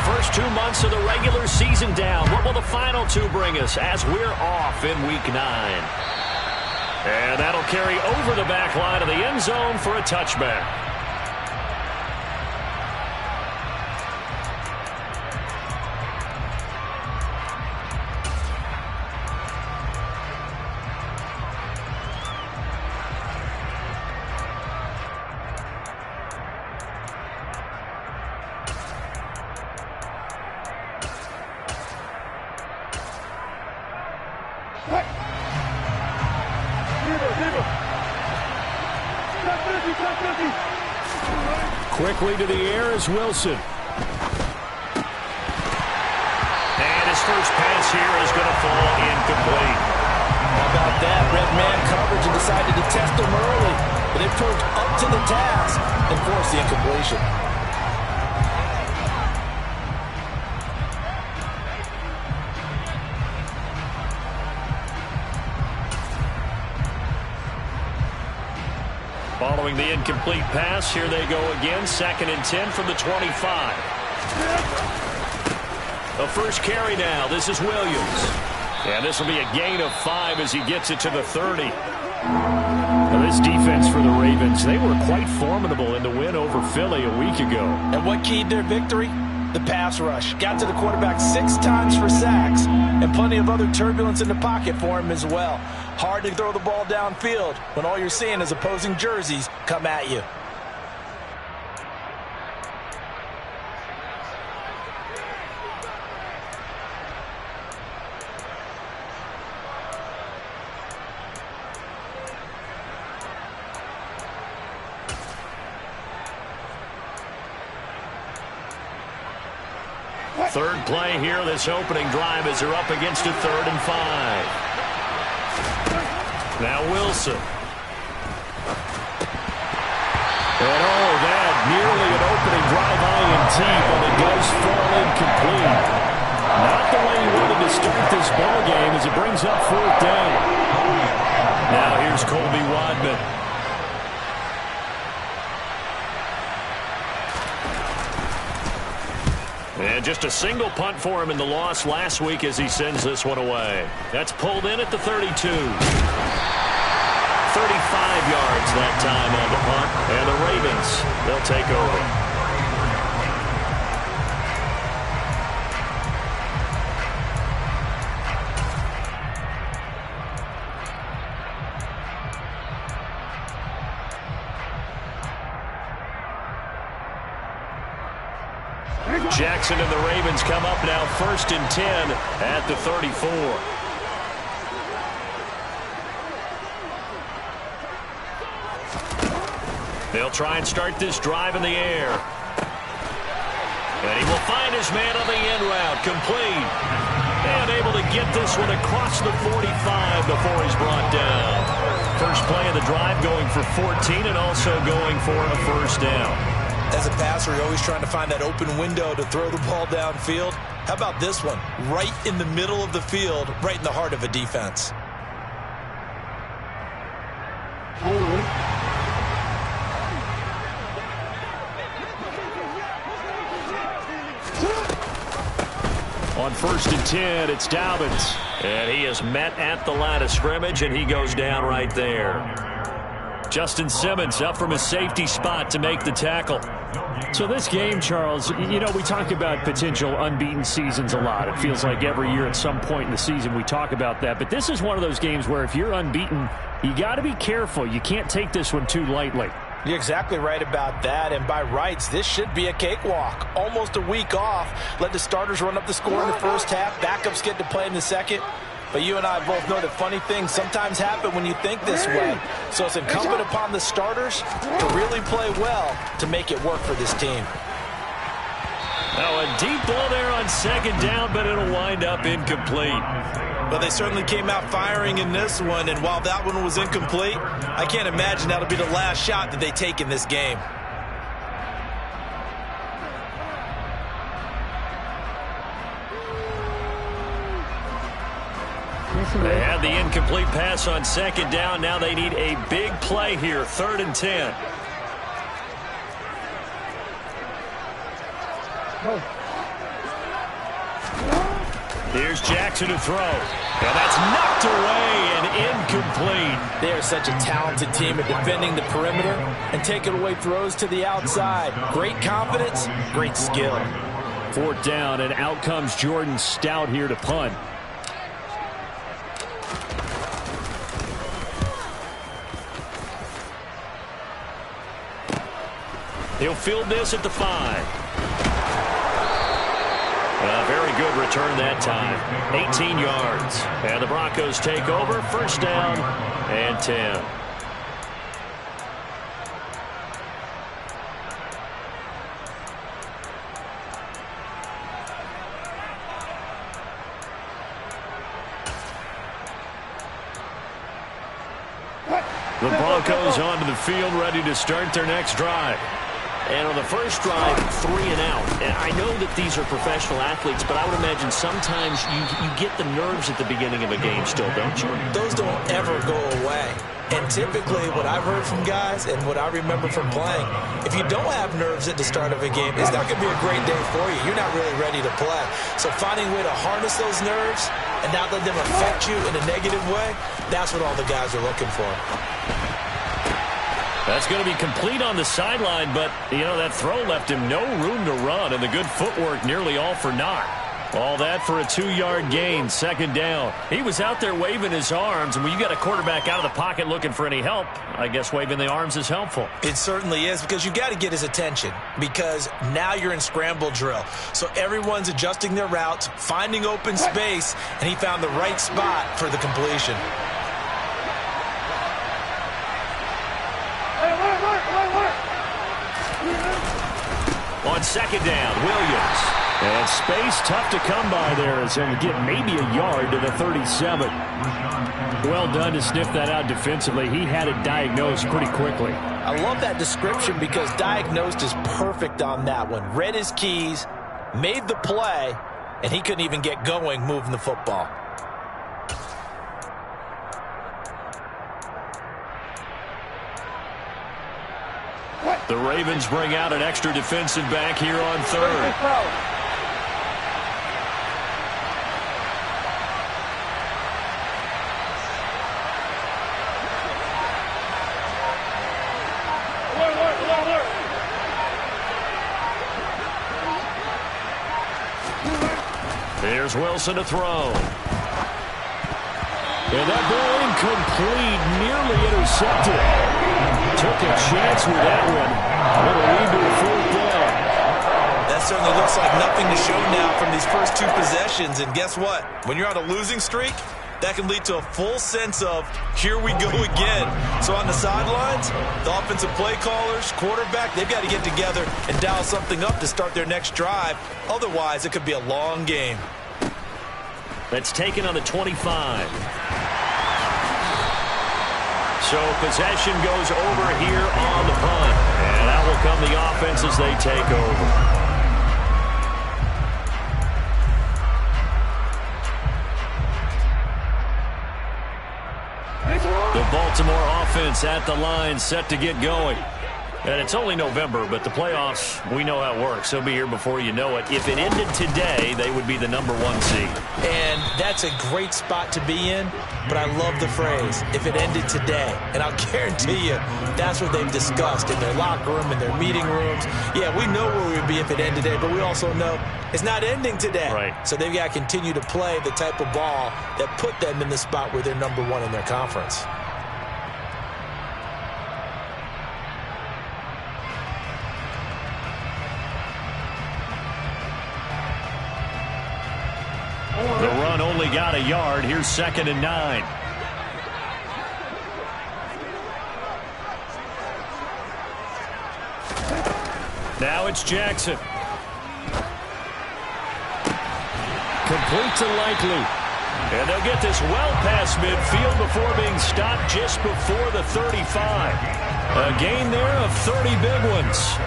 first 2 months of the regular season down. What will the final two bring us as we're off in Week 9? And that'll carry over the back line of the end zone for a touchback. Quickly to the air is Wilson. And his first pass here is going to fall incomplete. How about that? Red man coverage and decided to test him early. But they proved up to the task and forced the incompletion. Following the incomplete pass, here they go again. 2nd and 10 from the 25. The first carry now. This is Williams. And this will be a gain of 5 as he gets it to the 30. Now this defense for the Ravens, they were quite formidable in the win over Philly a week ago. And what keyed their victory? The pass rush. Got to the quarterback 6 times for sacks, and plenty of other turbulence in the pocket for him as well. Hard to throw the ball downfield when all you're seeing is opposing jerseys come at you. Third play here, this opening drive as they're up against a 3rd and 5. Now Wilson. And that nearly an opening drive INT, but it does fall incomplete. Not the way he wanted to start this ball game as it brings up 4th down. Now here's Colby Wadman. And just a single punt for him in the loss last week as he sends this one away. That's pulled in at the 32. 35 yards that time on the punt. And the Ravens, they'll take over. Jackson and the Ravens come up now 1st and 10 at the 34. They'll try and start this drive in the air. And he will find his man on the end route, complete. And able to get this one across the 45 before he's brought down. First play of the drive going for 14 and also going for a 1st down. As a passer, you're always trying to find that open window to throw the ball downfield. How about this one? Right in the middle of the field, right in the heart of a defense. On 1st and 10, it's Dobbins. And he is met at the line of scrimmage, and he goes down right there. Justin Simmons up from his safety spot to make the tackle. So this game, Charles, you know, we talk about potential unbeaten seasons a lot. It feels like every year at some point in the season we talk about that. But this is one of those games where if you're unbeaten, you got to be careful. You can't take this one too lightly. You're exactly right about that, and by rights, this should be a cakewalk. Almost a week off. Let the starters run up the score in the first half. Backups get to play in the second. But you and I both know that funny things sometimes happen when you think this way. So it's incumbent upon the starters to really play well to make it work for this team. Now a deep ball there on 2nd down, but it'll wind up incomplete. But they certainly came out firing in this one, and while that one was incomplete, I can't imagine that'll be the last shot that they take in this game. They had the incomplete pass on 2nd down. Now they need a big play here, 3rd and 10. Here's Jackson to throw. And that's knocked away and incomplete. They are such a talented team at defending the perimeter and taking away throws to the outside. Great confidence, great skill. 4th down, and out comes Jordan Stout here to punt. He'll field this at the 5. Very good return that time. 18 yards. And the Broncos take over. 1st down and 10. The Broncos onto the field, ready to start their next drive. And on the first drive, 3 and out. And I know that these are professional athletes, but I would imagine sometimes you get the nerves at the beginning of a game still, don't you? Those don't ever go away. And typically what I've heard from guys and what I remember from playing, if you don't have nerves at the start of a game, it's not going to be a great day for you. You're not really ready to play. So finding a way to harness those nerves and not let them affect you in a negative way, that's what all the guys are looking for. That's going to be complete on the sideline, but, you know, that throw left him no room to run, and the good footwork nearly all for naught. All that for a 2-yard gain, 2nd down. He was out there waving his arms, and when you got a quarterback out of the pocket looking for any help, I guess waving the arms is helpful. It certainly is, because you got to get his attention, because now you're in scramble drill. So everyone's adjusting their routes, finding open space, and he found the right spot for the completion. On 2nd down, Williams. And space tough to come by there as he'll get maybe a yard to the 37. Well done to sniff that out defensively. He had it diagnosed pretty quickly. I love that description because diagnosed is perfect on that one. Read his keys, made the play, and he couldn't even get going moving the football. The Ravens bring out an extra defensive back here on 3rd. Here's Wilson to throw. And that ball incomplete, nearly intercepted. Took a chance with that one. It'll lead to a 4th down. That certainly looks like nothing to show now from these first 2 possessions. And guess what? When you're on a losing streak, that can lead to a full sense of, here we go again. So on the sidelines, the offensive play callers, quarterback, they've got to get together and dial something up to start their next drive. Otherwise, it could be a long game. That's taken on the 25. So possession goes over here on the punt. And out will come the offense as they take over. The Baltimore offense at the line, set to get going. And it's only November, but the playoffs, we know how it works. They'll be here before you know it. If it ended today, they would be the #1 seed. And that's a great spot to be in, but I love the phrase, if it ended today. And I'll guarantee you, that's what they've discussed in their locker room, in their meeting rooms. Yeah, we know where we would be if it ended today, but we also know it's not ending today. Right. So they've got to continue to play the type of ball that put them in the spot where they're #1 in their conference. The run only got a yard. Here's 2nd and 9. Now it's Jackson. Complete to Likely. And they'll get this well past midfield before being stopped just before the 35. A gain there of 30 big ones.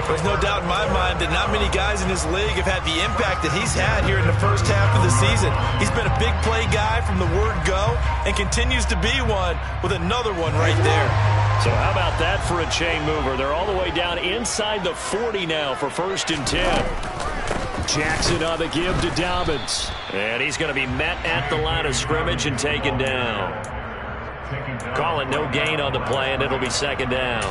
There's no doubt in my mind that not many guys in this league have had the impact that he's had here in the first half of the season. He's been a big play guy from the word go and continues to be one with another one right there. So how about that for a chain mover? They're all the way down inside the 40 now for 1st and 10. Jackson on the give to Dobbins. And he's going to be met at the line of scrimmage and taken down. Call it no gain on the play, and it'll be second down.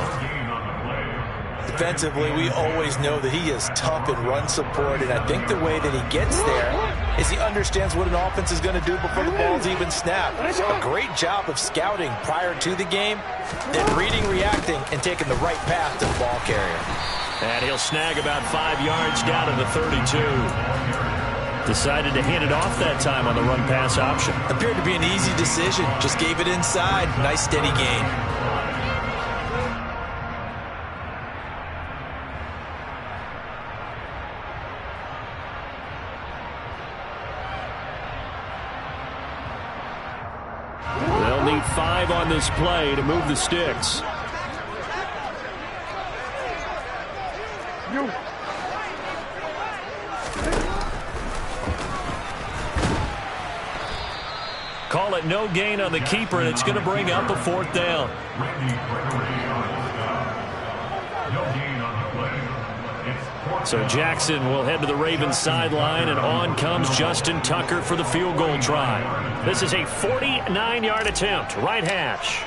Defensively, we always know that he is tough in run support, and I think the way that he gets there is he understands what an offense is going to do before the ball's even snapped. A great job of scouting prior to the game, then reading, reacting, and taking the right path to the ball carrier. And he'll snag about 5 yards down to the 32. Decided to hand it off that time on the run-pass option. Appeared to be an easy decision. Just gave it inside. Nice steady gain. They'll need 5 on this play to move the sticks. Call it no gain on the keeper, and it's going to bring up a 4th down. So Jackson will head to the Ravens sideline, and on comes Justin Tucker for the field goal try. This is a 49-yard attempt, right hash.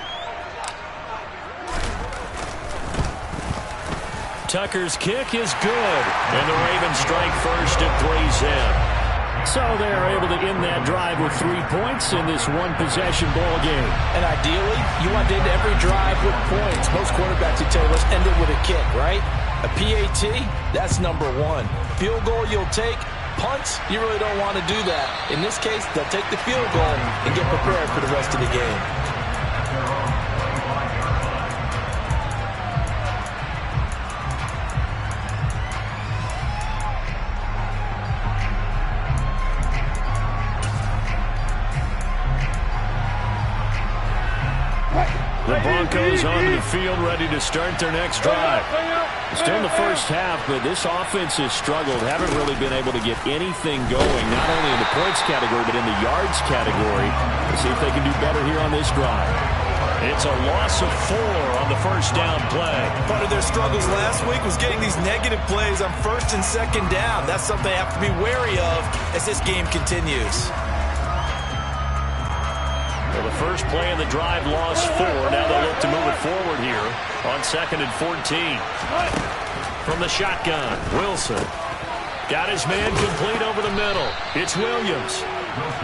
Tucker's kick is good, and the Ravens strike first at 3's in. So they're able to end that drive with 3 points in this one-possession ball game. And ideally, you want to end every drive with points. Most quarterbacks would tell you, let's end it with a kick, right? A PAT, that's number 1. Field goal you'll take. Punts, you really don't want to do that. In this case, they'll take the field goal and get prepared for the rest of the game. The Broncos onto the field, ready to start their next drive. Still in the first half, but this offense has struggled. Haven't really been able to get anything going, not only in the points category, but in the yards category. We'll see if they can do better here on this drive. It's a loss of 4 on the first down play. Part of their struggles last week was getting these negative plays on first and second down. That's something they have to be wary of as this game continues. Well, the first play in the drive lost 4. Now they'll look to move it forward here on 2nd and 14. From the shotgun, Wilson. Got his man complete over the middle. It's Williams.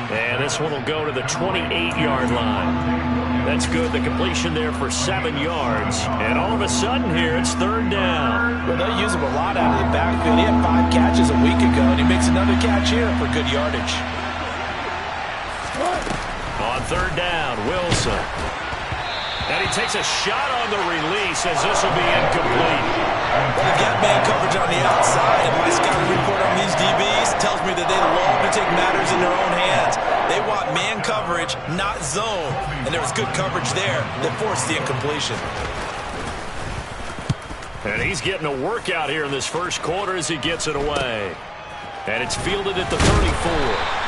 And this one will go to the 28-yard line. That's good. The completion there for 7 yards. And all of a sudden here, it's 3rd down. Well, they use him a lot out of the backfield. He had 5 catches a week ago, and he makes another catch here for good yardage. On 3rd down, Wilson. And he takes a shot on the release as this will be incomplete. Well, they've got man coverage on the outside, and my scouting report on these DBs tells me that they love to take matters in their own hands. They want man coverage, not zone. And there was good coverage there that forced the incompletion. And he's getting a workout here in this first quarter as he gets it away. And it's fielded at the 34.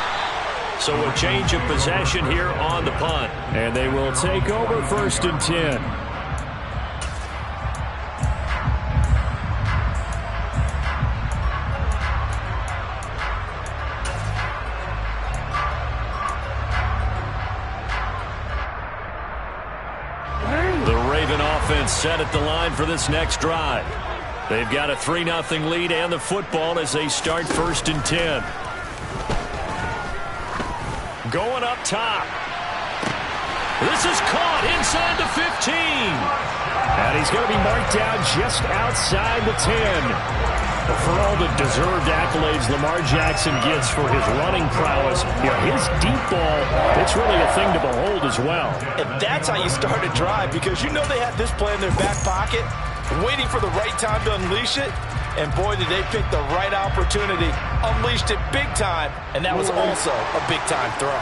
So a change of possession here on the punt. And they will take over 1st and 10. The Raven offense set at the line for this next drive. They've got a 3-0 lead and the football as they start 1st and 10. Going up top. This is caught inside the 15. And he's going to be marked down just outside the 10. But for all the deserved accolades Lamar Jackson gets for his running prowess, his deep ball, it's really a thing to behold as well. And that's how you start a drive, because you know they had this play in their back pocket, waiting for the right time to unleash it. And boy, did they pick the right opportunity. Unleashed it big time, and that was also a big-time throw.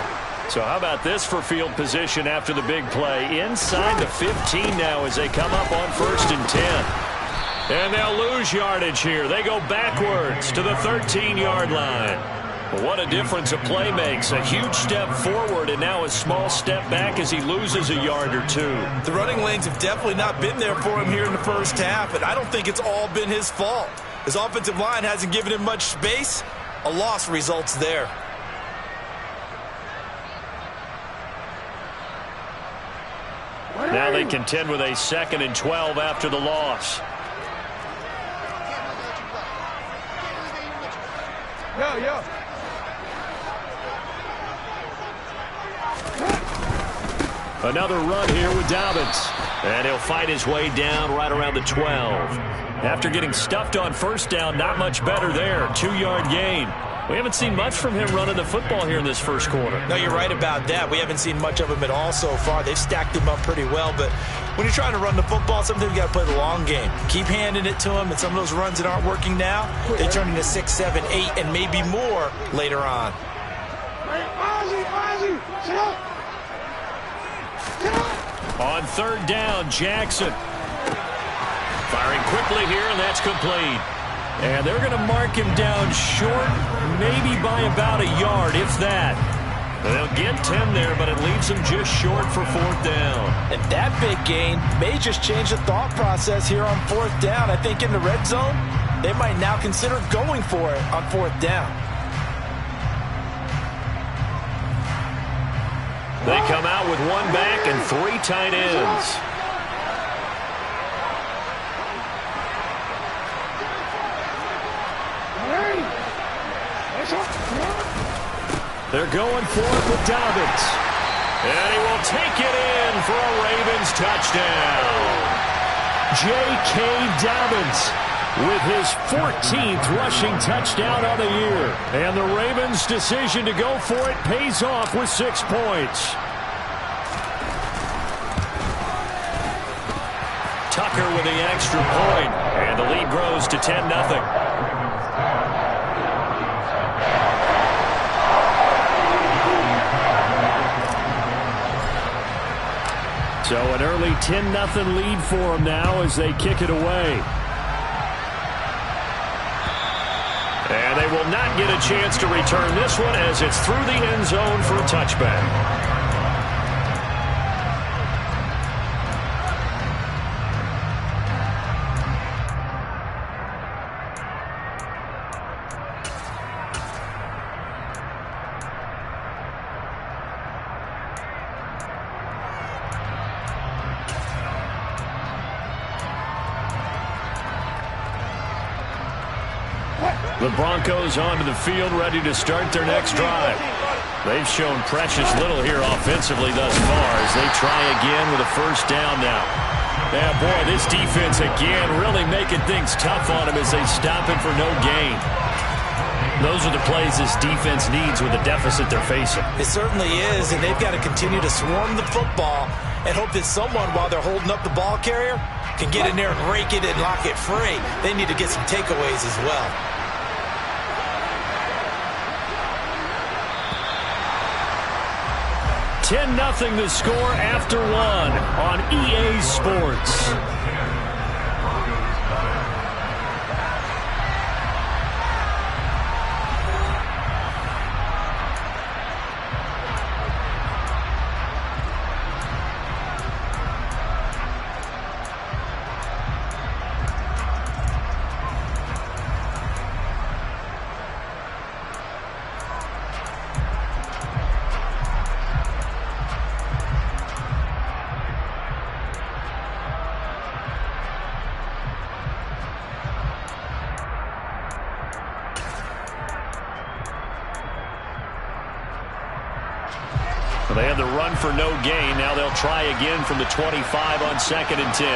So how about this for field position after the big play? Inside the 15 now as they come up on 1st and 10. And they'll lose yardage here. They go backwards to the 13-yard line. What a difference a play makes. A huge step forward and now a small step back as he loses a yard or 2. The running lanes have definitely not been there for him here in the first half, and I don't think it's all been his fault. His offensive line hasn't given him much space, A loss results there. Now they contend with a 2nd and 12 after the loss. Another run here with Dobbins. And he'll fight his way down right around the 12. After getting stuffed on first down, not much better there. 2-yard gain. We haven't seen much from him running the football here in this first quarter. No, you're right about that. We haven't seen much of him at all so far. They've stacked him up pretty well, but when you're trying to run the football, sometimes you got to play the long game. Keep handing it to him, and some of those runs that aren't working now, they turn into 6, 7, 8, and maybe more later on. On 3rd down, Jackson. Firing quickly here, and that's complete. And they're going to mark him down short, maybe by about a yard, if that. They'll get 10 there, but it leaves them just short for 4th down. And that big gain may just change the thought process here on 4th down. I think in the red zone, they might now consider going for it on 4th down. They come out with 1 back and 3 tight ends. They're going for it with Dobbins. And he will take it in for a Ravens touchdown. J.K. Dobbins with his 14th rushing touchdown on the year. And the Ravens' decision to go for it pays off with 6 points. Tucker with the extra point. And the lead grows to 10-0. So an early 10-0 lead for them now as they kick it away. And they will not get a chance to return this one as it's through the end zone for a touchback. The Broncos onto the field, ready to start their next drive. They've shown precious little here offensively thus far as they try again with a 1st down now. Yeah, boy, this defense again really making things tough on them as they stop him for no gain. Those are the plays this defense needs with the deficit they're facing. It certainly is, and they've got to continue to swarm the football and hope that someone, while they're holding up the ball carrier, can get in there and rake it and lock it free. They need to get some takeaways as well. 10-0 the score after 1 on EA Sports. They had the run for no gain. Now they'll try again from the 25 on 2nd and 10.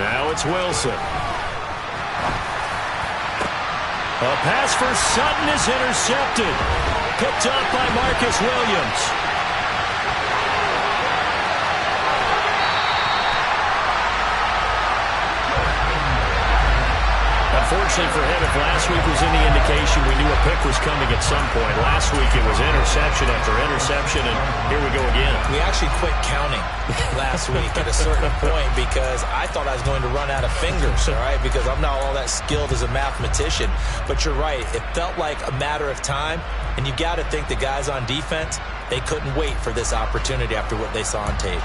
Now it's Wilson. A pass for Sutton is intercepted. Picked up by Marcus Williams. Unfortunately for him, if last week was any indication, we knew a pick was coming at some point. Last week it was interception after interception, and here we go again. We actually quit counting last week at a certain point because I thought I was going to run out of fingers, all right, because I'm not all that skilled as a mathematician. But you're right. It felt like a matter of time, and you got to think the guys on defense, they couldn't wait for this opportunity after what they saw on tape.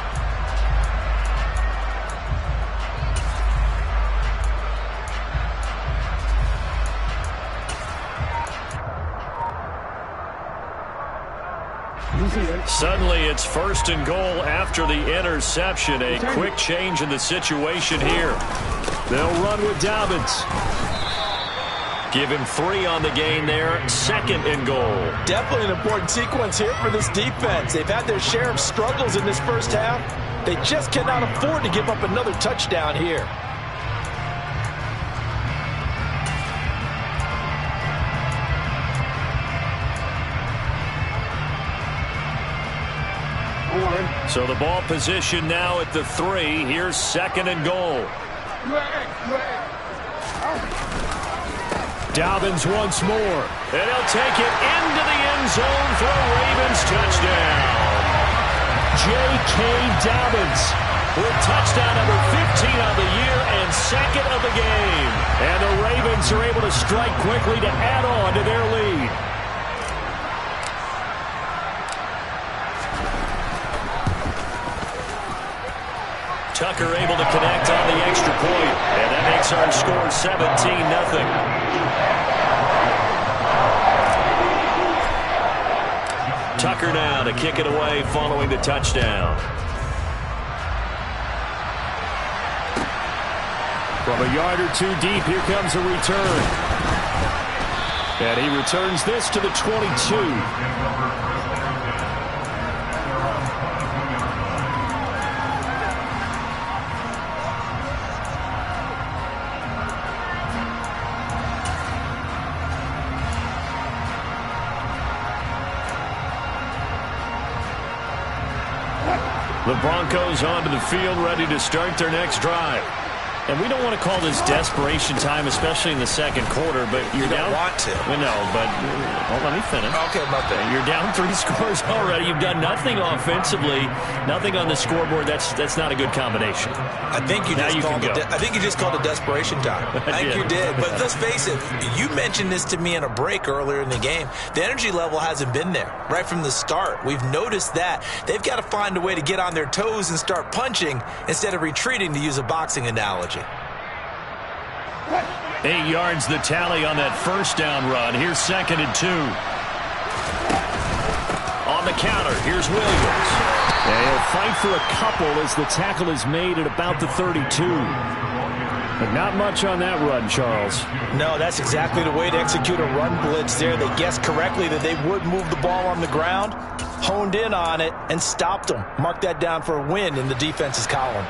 Suddenly it's 1st and goal after the interception. A quick change in the situation here. They'll run with Dobbins. Give him 3 on the gain there. 2nd and goal. Definitely an important sequence here for this defense. They've had their share of struggles in this first half. They just cannot afford to give up another touchdown here. So the ball position now at the 3. Here's 2nd and goal. Dobbins once more. And he'll take it into the end zone for a Ravens touchdown. J.K. Dobbins with touchdown number 15 on the year and 2nd of the game. And the Ravens are able to strike quickly to add on to their lead. Tucker able to connect on the extra point. And that makes our score 17-0. Tucker now to kick it away following the touchdown. From a yard or 2 deep, here comes a return. And he returns this to the 22. The Broncos onto the field, ready to start their next drive. And we don't want to call this desperation time, especially in the second quarter, but you don't want to. No, but let me finish. Okay, about that. You're down 3 scores already. You've done nothing offensively, nothing on the scoreboard. That's not a good combination. I think you just called it desperation time. I think you did. But let's face it, you mentioned this to me in a break earlier in the game. The energy level hasn't been there right from the start. We've noticed that. They've got to find a way to get on their toes and start punching instead of retreating, to use a boxing analogy. 8 yards the tally on that first down run. Here's 2nd and 2. On the counter, here's Williams. And he'll fight for a couple as the tackle is made at about the 32. But not much on that run, Charles. No, that's exactly the way to execute a run blitz there. They guessed correctly that they would move the ball on the ground, honed in on it, and stopped them. Mark that down for a win in the defense's column.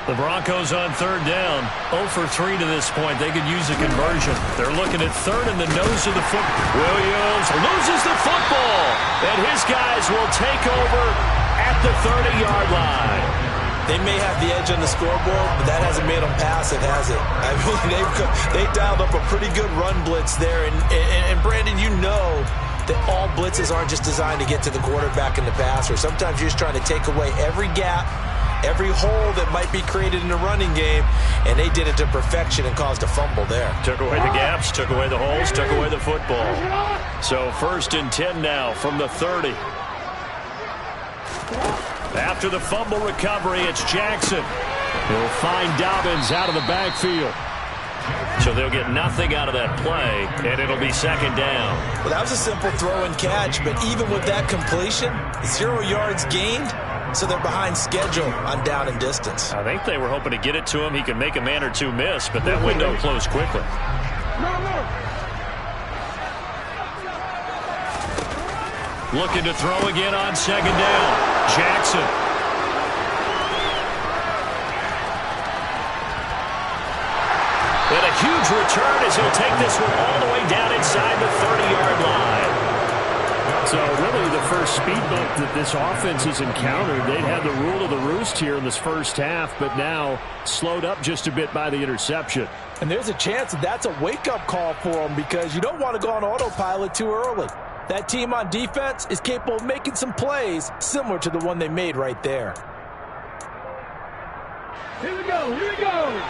The Broncos on 3rd down. 0 for 3 to this point. They could use a conversion. They're looking at 3rd in the nose of the football. Williams loses the football. And his guys will take over at the 30-yard line. They may have the edge on the scoreboard, but that hasn't made them passive, has it? I mean, they dialed up a pretty good run blitz there. And Brandon, you know that all blitzes aren't just designed to get to the quarterback in the passer. Sometimes you're just trying to take away every gap, every hole that might be created in the running game, and they did it to perfection and caused a fumble there. Took away the gaps, took away the holes, took away the football. So 1st and 10 now from the 30. After the fumble recovery, it's Jackson. He'll find Dobbins out of the backfield. So they'll get nothing out of that play, and it'll be 2nd down. Well, that was a simple throw and catch, but even with that completion, 0 yards gained. So they're behind schedule on down and distance. I think they were hoping to get it to him. He could make a man or two miss, but that window closed quickly. Looking to throw again on 2nd down. Jackson. And a huge return as he'll take this one all the way down inside the 30-yard line. So really the first speed bump that this offense has encountered, they'd had the rule of the roost here in this first half, but now slowed up just a bit by the interception. And there's a chance that that's a wake-up call for them, because you don't want to go on autopilot too early. That team on defense is capable of making some plays similar to the one they made right there. Here we go, here we go.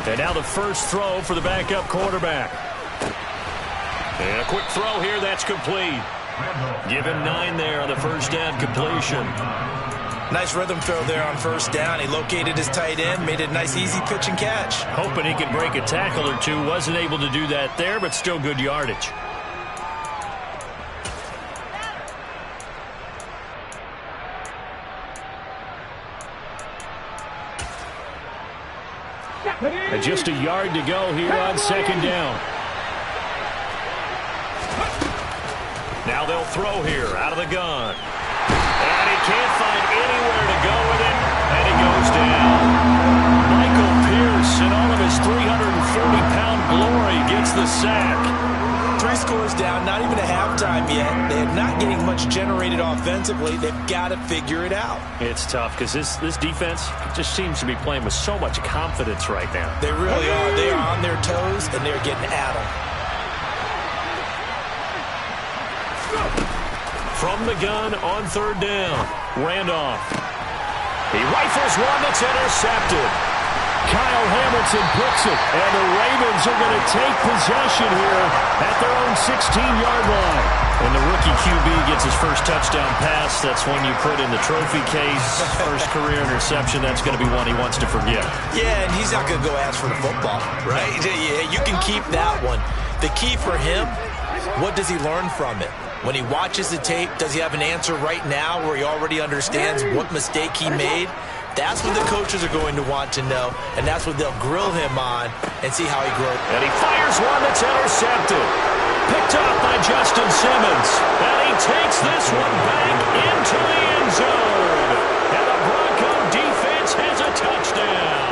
And now the first throw for the backup quarterback. And a quick throw here, that's complete. Give him 9 there on the first down completion. Nice rhythm throw there on first down. He located his tight end, made it a nice easy pitch and catch. Hoping he could break a tackle or two. Wasn't able to do that there, but still good yardage. And just a yard to go here on second down. Now they'll throw here out of the gun. And he can't find anywhere to go with it. And he goes down. Michael Pierce, in all of his 340-pound glory, gets the sack. 3 scores down, not even a halftime yet. They're not getting much generated offensively. They've got to figure it out. It's tough because this defense just seems to be playing with so much confidence right now. They really are. They are on their toes, and they're getting at them. From the gun on third down. Randolph. He rifles one that's intercepted. Kyle Hamilton picks it, and the Ravens are going to take possession here at their own 16-yard line. When the rookie QB gets his first touchdown pass, that's when you put in the trophy case. First career interception, that's going to be one he wants to forget. Yeah, and he's not going to go ask for the football, right? Yeah, you can keep that one. The key for him, what does he learn from it? When he watches the tape, does he have an answer right now where he already understands what mistake he made? That's what the coaches are going to want to know, and that's what they'll grill him on and see how he grows. And he fires one that's intercepted. Picked up by Justin Simmons. And he takes this one back into the end zone. And the Bronco defense has a touchdown.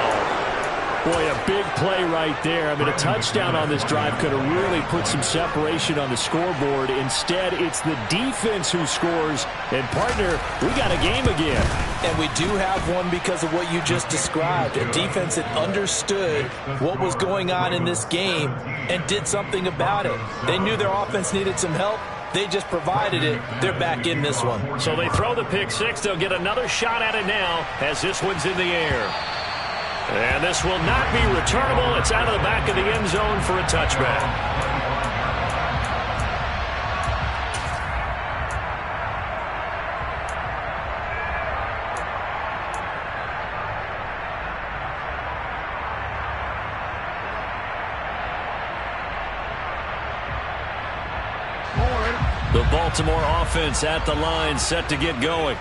Boy, a big play right there. I mean, a touchdown on this drive could have really put some separation on the scoreboard. Instead, it's the defense who scores. And, partner, we got a game again. And we do have one because of what you just described. A defense that understood what was going on in this game and did something about it. They knew their offense needed some help. They just provided it. They're back in this one. So they throw the pick six. They'll get another shot at it now as this one's in the air. And this will not be returnable. It's out of the back of the end zone for a touchback. The Baltimore offense at the line, set to get going.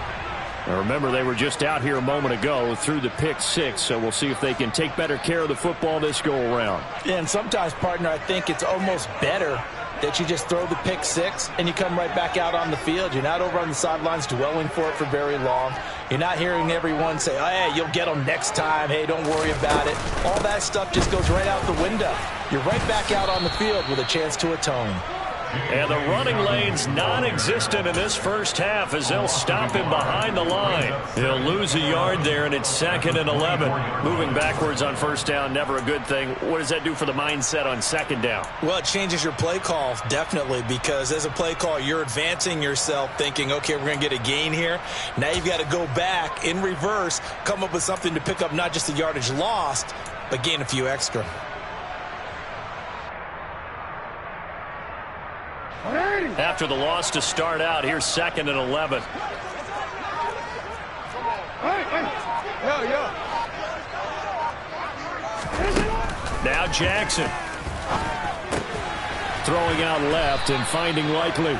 Now remember, they were just out here a moment ago through the pick six, so we'll see if they can take better care of the football this go-around. Yeah, and sometimes, partner, I think it's almost better that you just throw the pick six and you come right back out on the field. You're not over on the sidelines dwelling for it for very long. You're not hearing everyone say, oh, hey, you'll get them next time. Hey, don't worry about it. All that stuff just goes right out the window. You're right back out on the field with a chance to atone. And the running lane's non-existent in this first half as they'll stop him behind the line. He'll lose a yard there, and it's 2nd and 11. Moving backwards on first down, never a good thing. What does that do for the mindset on second down? Well, it changes your play call, definitely, because as a play call, you're advancing yourself thinking, okay, we're going to get a gain here. Now you've got to go back in reverse, come up with something to pick up not just the yardage lost, but gain a few extra. After the loss to start out, here's 2nd and 11. Now Jackson. Throwing out left and finding Likely.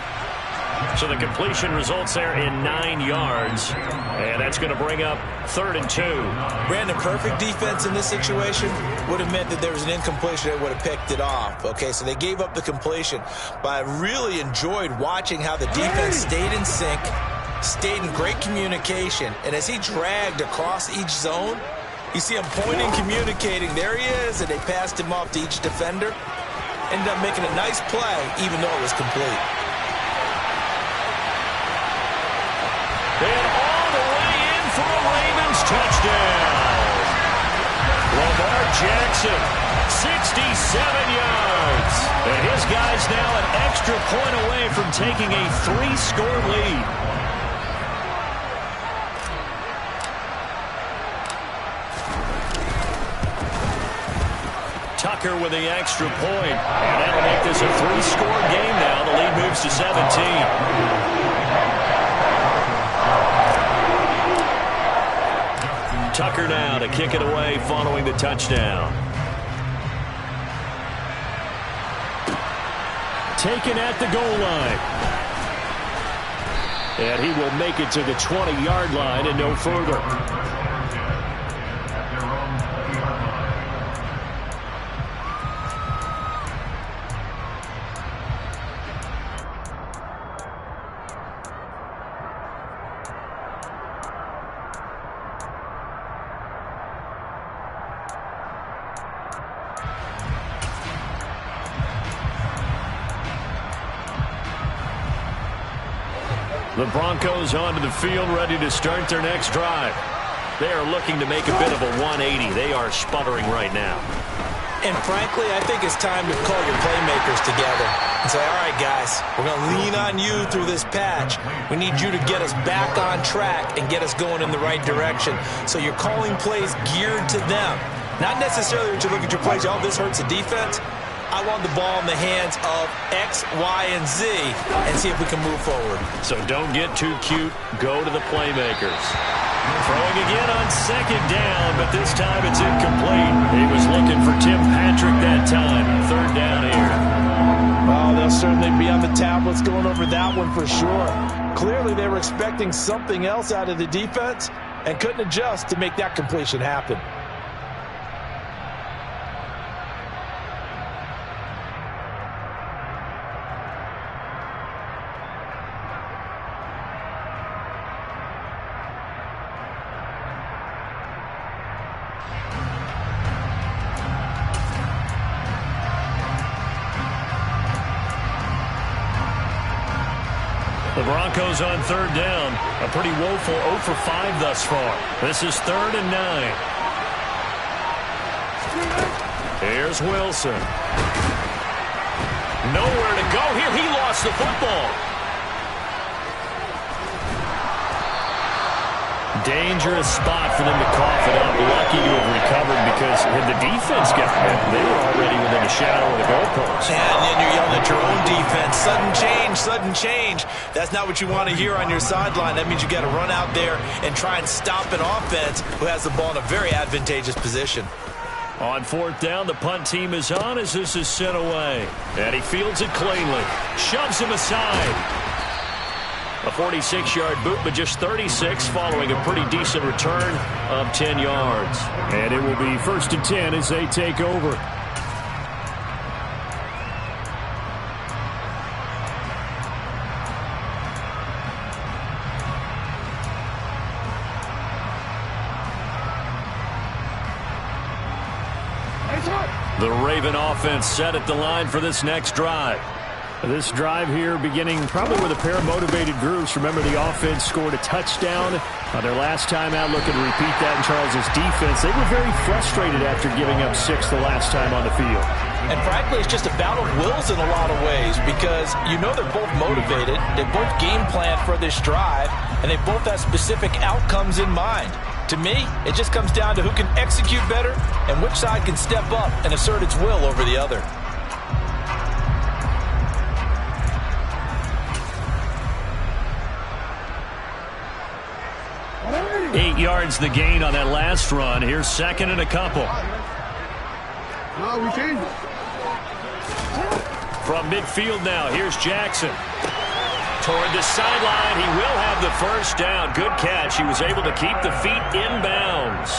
So the completion results there in 9 yards. And that's going to bring up 3rd and 2. Brandon, perfect defense in this situation would have meant that there was an incompletion that would have picked it off. Okay, so they gave up the completion. But I really enjoyed watching how the defense stayed in sync, stayed in great communication. And as he dragged across each zone, you see him pointing, communicating. There he is, and they passed him off to each defender. Ended up making a nice play, even though it was complete. And all the way in for a Ravens touchdown. Lamar Jackson, 67 yards. And his guy's now an extra point away from taking a 3-score lead. Tucker with the extra point. And that'll make this a 3-score game now. The lead moves to 17. Tucker now to kick it away following the touchdown. Taken at the goal line. And he will make it to the 20-yard line and no further. The Broncos onto the field, ready to start their next drive. They are looking to make a bit of a 180. They are sputtering right now. And frankly, I think it's time to call your playmakers together and say, all right, guys, we're going to lean on you through this patch. We need you to get us back on track and get us going in the right direction. So you're calling plays geared to them. Not necessarily that you look at your plays, oh, this hurts the defense. I want the ball in the hands of X, Y, and Z and see if we can move forward. So don't get too cute. Go to the playmakers. Throwing again on second down, but this time it's incomplete. He was looking for Tim Patrick that time. Third down here. Oh, they'll certainly be on the tablets going over that one for sure. Clearly they were expecting something else out of the defense and couldn't adjust to make that completion happen. The Broncos on third down. A pretty woeful 0 for 5 thus far. This is 3rd and 9. Here's Wilson. Nowhere to go here. He lost the football. Dangerous spot for them to cough it up. Lucky to have recovered because had the defense gotten it, they were already within a shadow of the goalpost. And then you're yelling at your own defense. Sudden change, sudden change. That's not what you want to hear on your sideline. That means you got to run out there and try and stop an offense who has the ball in a very advantageous position. On 4th down, the punt team is on as this is sent away. And he fields it cleanly. Shoves him aside. A 46-yard boot, but just 36 following a pretty decent return of 10 yards. And it will be 1st and 10 as they take over. The Raven offense set at the line for this next drive. This drive here beginning probably with a pair of motivated groups. Remember, the offense scored a touchdown on their last time out, looking to repeat that in Charles's defense. They were very frustrated after giving up 6 the last time on the field. And frankly, it's just a battle of wills in a lot of ways because you know they're both motivated. They both game plan for this drive, and they both have specific outcomes in mind. To me, it just comes down to who can execute better and which side can step up and assert its will over the other. 8 yards the gain on that last run. Here's 2nd and a couple. From midfield now, here's Jackson. Toward the sideline, he will have the first down. Good catch. He was able to keep the feet inbounds.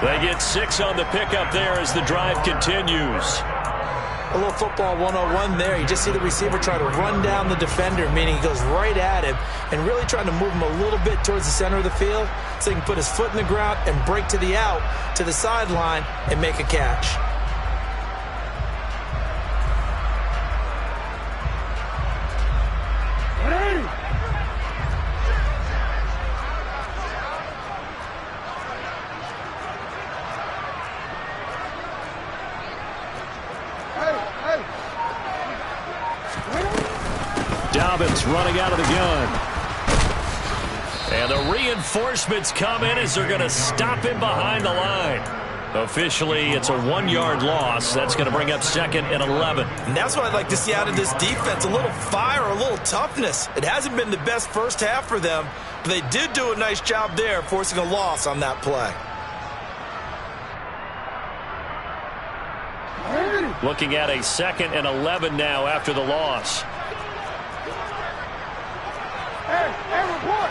They get 6 on the pickup there as the drive continues. A little football 101 there. You just see the receiver try to run down the defender, meaning he goes right at him and really trying to move him a little bit towards the center of the field so he can put his foot in the ground and break to the out, to the sideline, and make a catch. Dobbins running out of the gun. And the reinforcements come in as they're going to stop him behind the line. Officially, it's a 1-yard loss. That's going to bring up 2nd and 11. And that's what I'd like to see out of this defense, a little fire, a little toughness. It hasn't been the best first half for them, but they did do a nice job there, forcing a loss on that play. Looking at a 2nd and 11 now after the loss. Hey, report.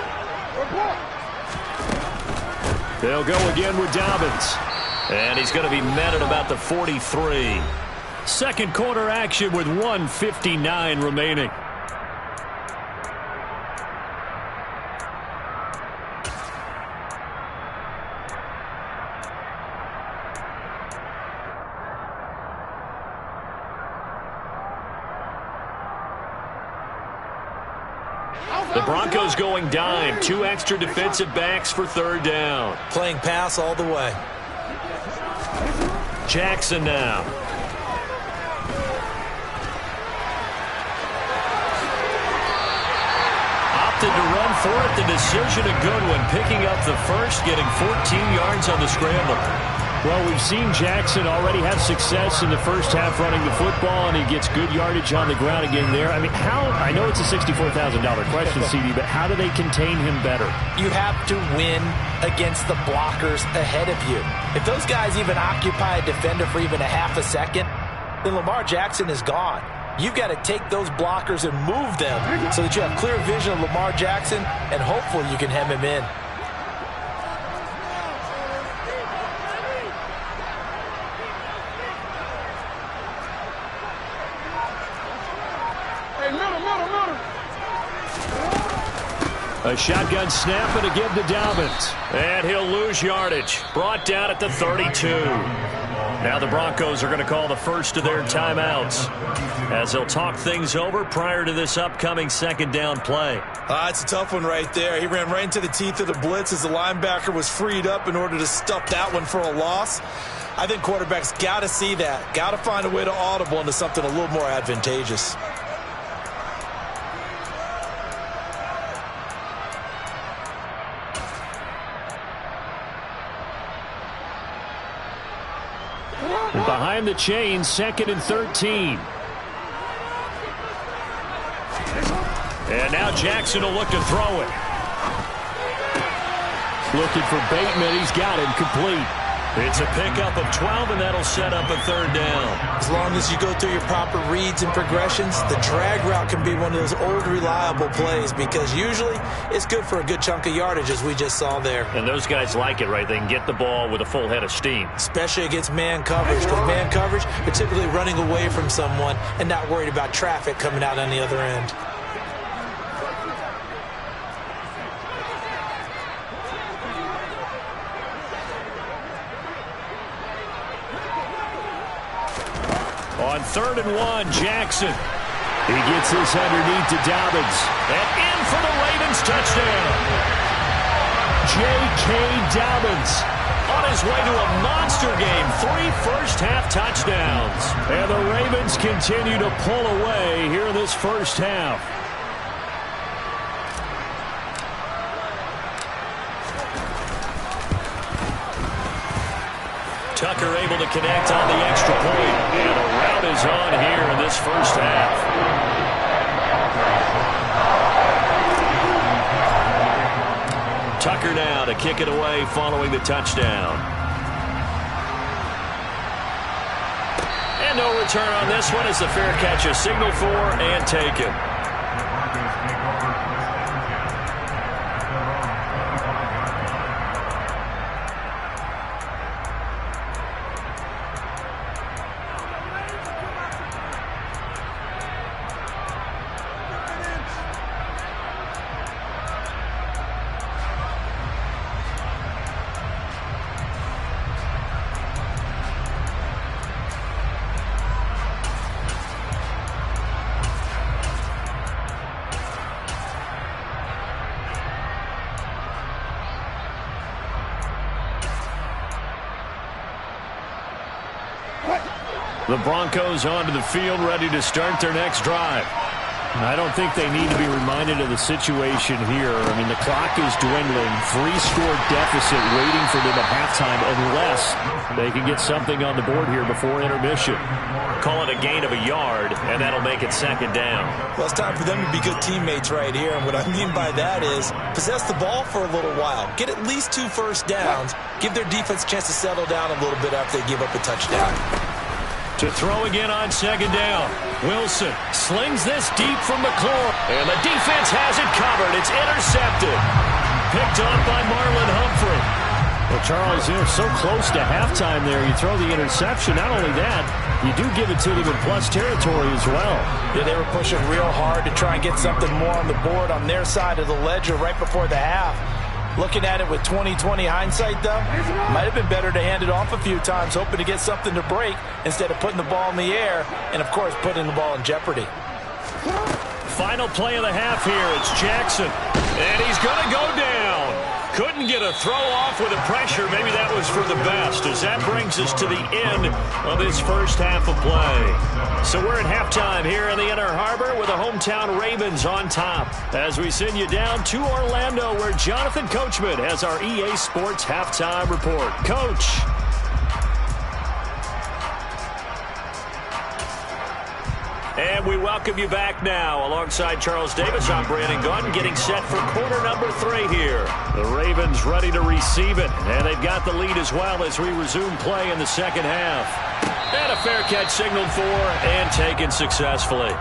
They'll go again with Dobbins. And he's going to be met at about the 43. Second quarter action with 1:59 remaining. The Broncos going dime. 2 extra defensive backs for 3rd down. Playing pass all the way. Jackson now. Opted to run for it. The decision a good one. Picking up the first, getting 14 yards on the scramble. Well, we've seen Jackson already have success in the first half running the football, and he gets good yardage on the ground again there. I mean, I know it's a $64,000 question, CD, but how do they contain him better? You have to win against the blockers ahead of you. If those guys even occupy a defender for even a half a second, then Lamar Jackson is gone. You've got to take those blockers and move them so that you have clear vision of Lamar Jackson, and hopefully you can hem him in. A shotgun snap and again to Dobbins. And he'll lose yardage. Brought down at the 32. Now the Broncos are going to call the first of their timeouts as they'll talk things over prior to this upcoming 2nd down play. It's a tough one right there. He ran right into the teeth of the blitz as the linebacker was freed up in order to stuff that one for a loss. I think quarterbacks got to see that. Got to find a way to audible into something a little more advantageous. Behind the chain, 2nd and 13. And now Jackson will look to throw it. Looking for Bateman. He's got him complete. It's a pickup of 12, and that'll set up a 3rd down. As long as you go through your proper reads and progressions, the drag route can be one of those old reliable plays because usually it's good for a good chunk of yardage, as we just saw there. And those guys like it, right? They can get the ball with a full head of steam. Especially against man coverage, because man coverage, you're typically running away from someone and not worried about traffic coming out on the other end. On 3rd and 1, Jackson. He gets this underneath to Dobbins. And in for the Ravens touchdown. J.K. Dobbins. On his way to a monster game. 3 first-half touchdowns. And the Ravens continue to pull away here in this first half. Tucker able to connect on the extra point. And a rout is on here in this first half. Tucker now to kick it away following the touchdown. And no return on this one as the fair catch is signaled for and taken. The Broncos onto the field ready to start their next drive. I don't think they need to be reminded of the situation here. I mean, the clock is dwindling. 3-score deficit waiting for them at halftime unless they can get something on the board here before intermission. Call it a gain of a yard, and that'll make it second down. Well, it's time for them to be good teammates right here. And what I mean by that is possess the ball for a little while. Get at least 2 first downs. Give their defense a chance to settle down a little bit after they give up a touchdown. To throw again on second down. Wilson slings this deep from McClure. And the defense has it covered. It's intercepted. Picked off by Marlon Humphrey. Well, Charles, you're so close to halftime there. You throw the interception. Not only that, you do give it to them in plus territory as well. Yeah, they were pushing real hard to try and get something more on the board on their side of the ledger right before the half. Looking at it with 20/20 hindsight, though, might have been better to hand it off a few times, hoping to get something to break instead of putting the ball in the air and, of course, putting the ball in jeopardy. Final play of the half here. It's Jackson. And he's going to go down. Couldn't get a throw off with the pressure. Maybe that was for the best, as that brings us to the end of this first half of play. So we're at halftime here in the Inner Harbor with the hometown Ravens on top, as we send you down to Orlando, where Jonathan Coachman has our EA Sports halftime report. Coach. And we welcome you back now. Alongside Charles Davis, I'm Brandon Gunn, getting set for quarter number 3 here. The Ravens ready to receive it, and they've got the lead as well as we resume play in the second half. And a fair catch signaled for and taken successfully.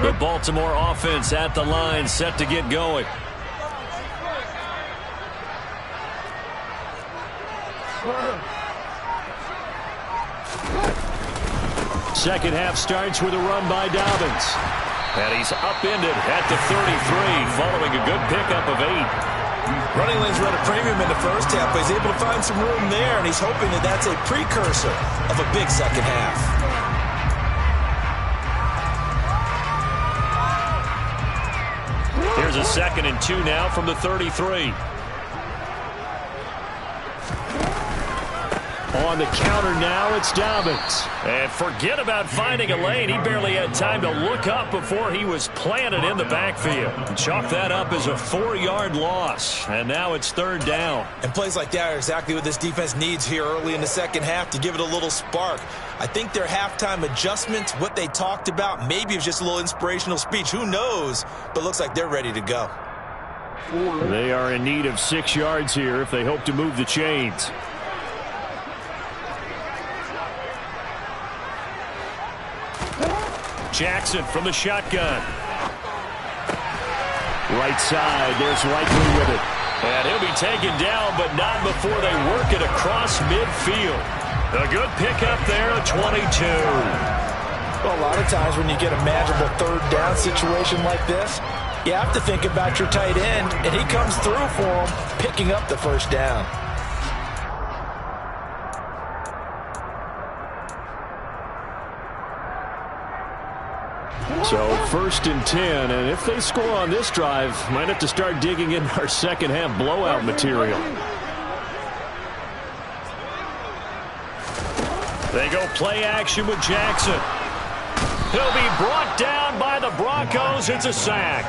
The Baltimore offense at the line, set to get going. Second half starts with a run by Dobbins. And he's upended at the 33, following a good pickup of 8. Running lanes were at a premium in the first half, but he's able to find some room there, and he's hoping that that's a precursor of a big second half. Here's a 2nd and 2 now from the 33. On the counter now, it's Dobbins. And forget about finding a lane. He barely had time to look up before he was planted in the backfield. Chalk that up as a 4-yard loss. And now it's 3rd down. And plays like that are exactly what this defense needs here early in the second half to give it a little spark. I think their halftime adjustments, what they talked about, maybe it was just a little inspirational speech. Who knows? But looks like they're ready to go. They are in need of 6 yards here if they hope to move the chains. Jackson from the shotgun. Right side, there's Likely with it. And he'll be taken down, but not before they work it across midfield. A good pickup there at 22. Well, a lot of times when you get a manageable 3rd down situation like this, you have to think about your tight end, and he comes through for him, picking up the 1st down. So 1st and 10, and if they score on this drive, might have to start digging in our second half blowout material. They go play action with Jackson. He'll be brought down by the Broncos. It's a sack.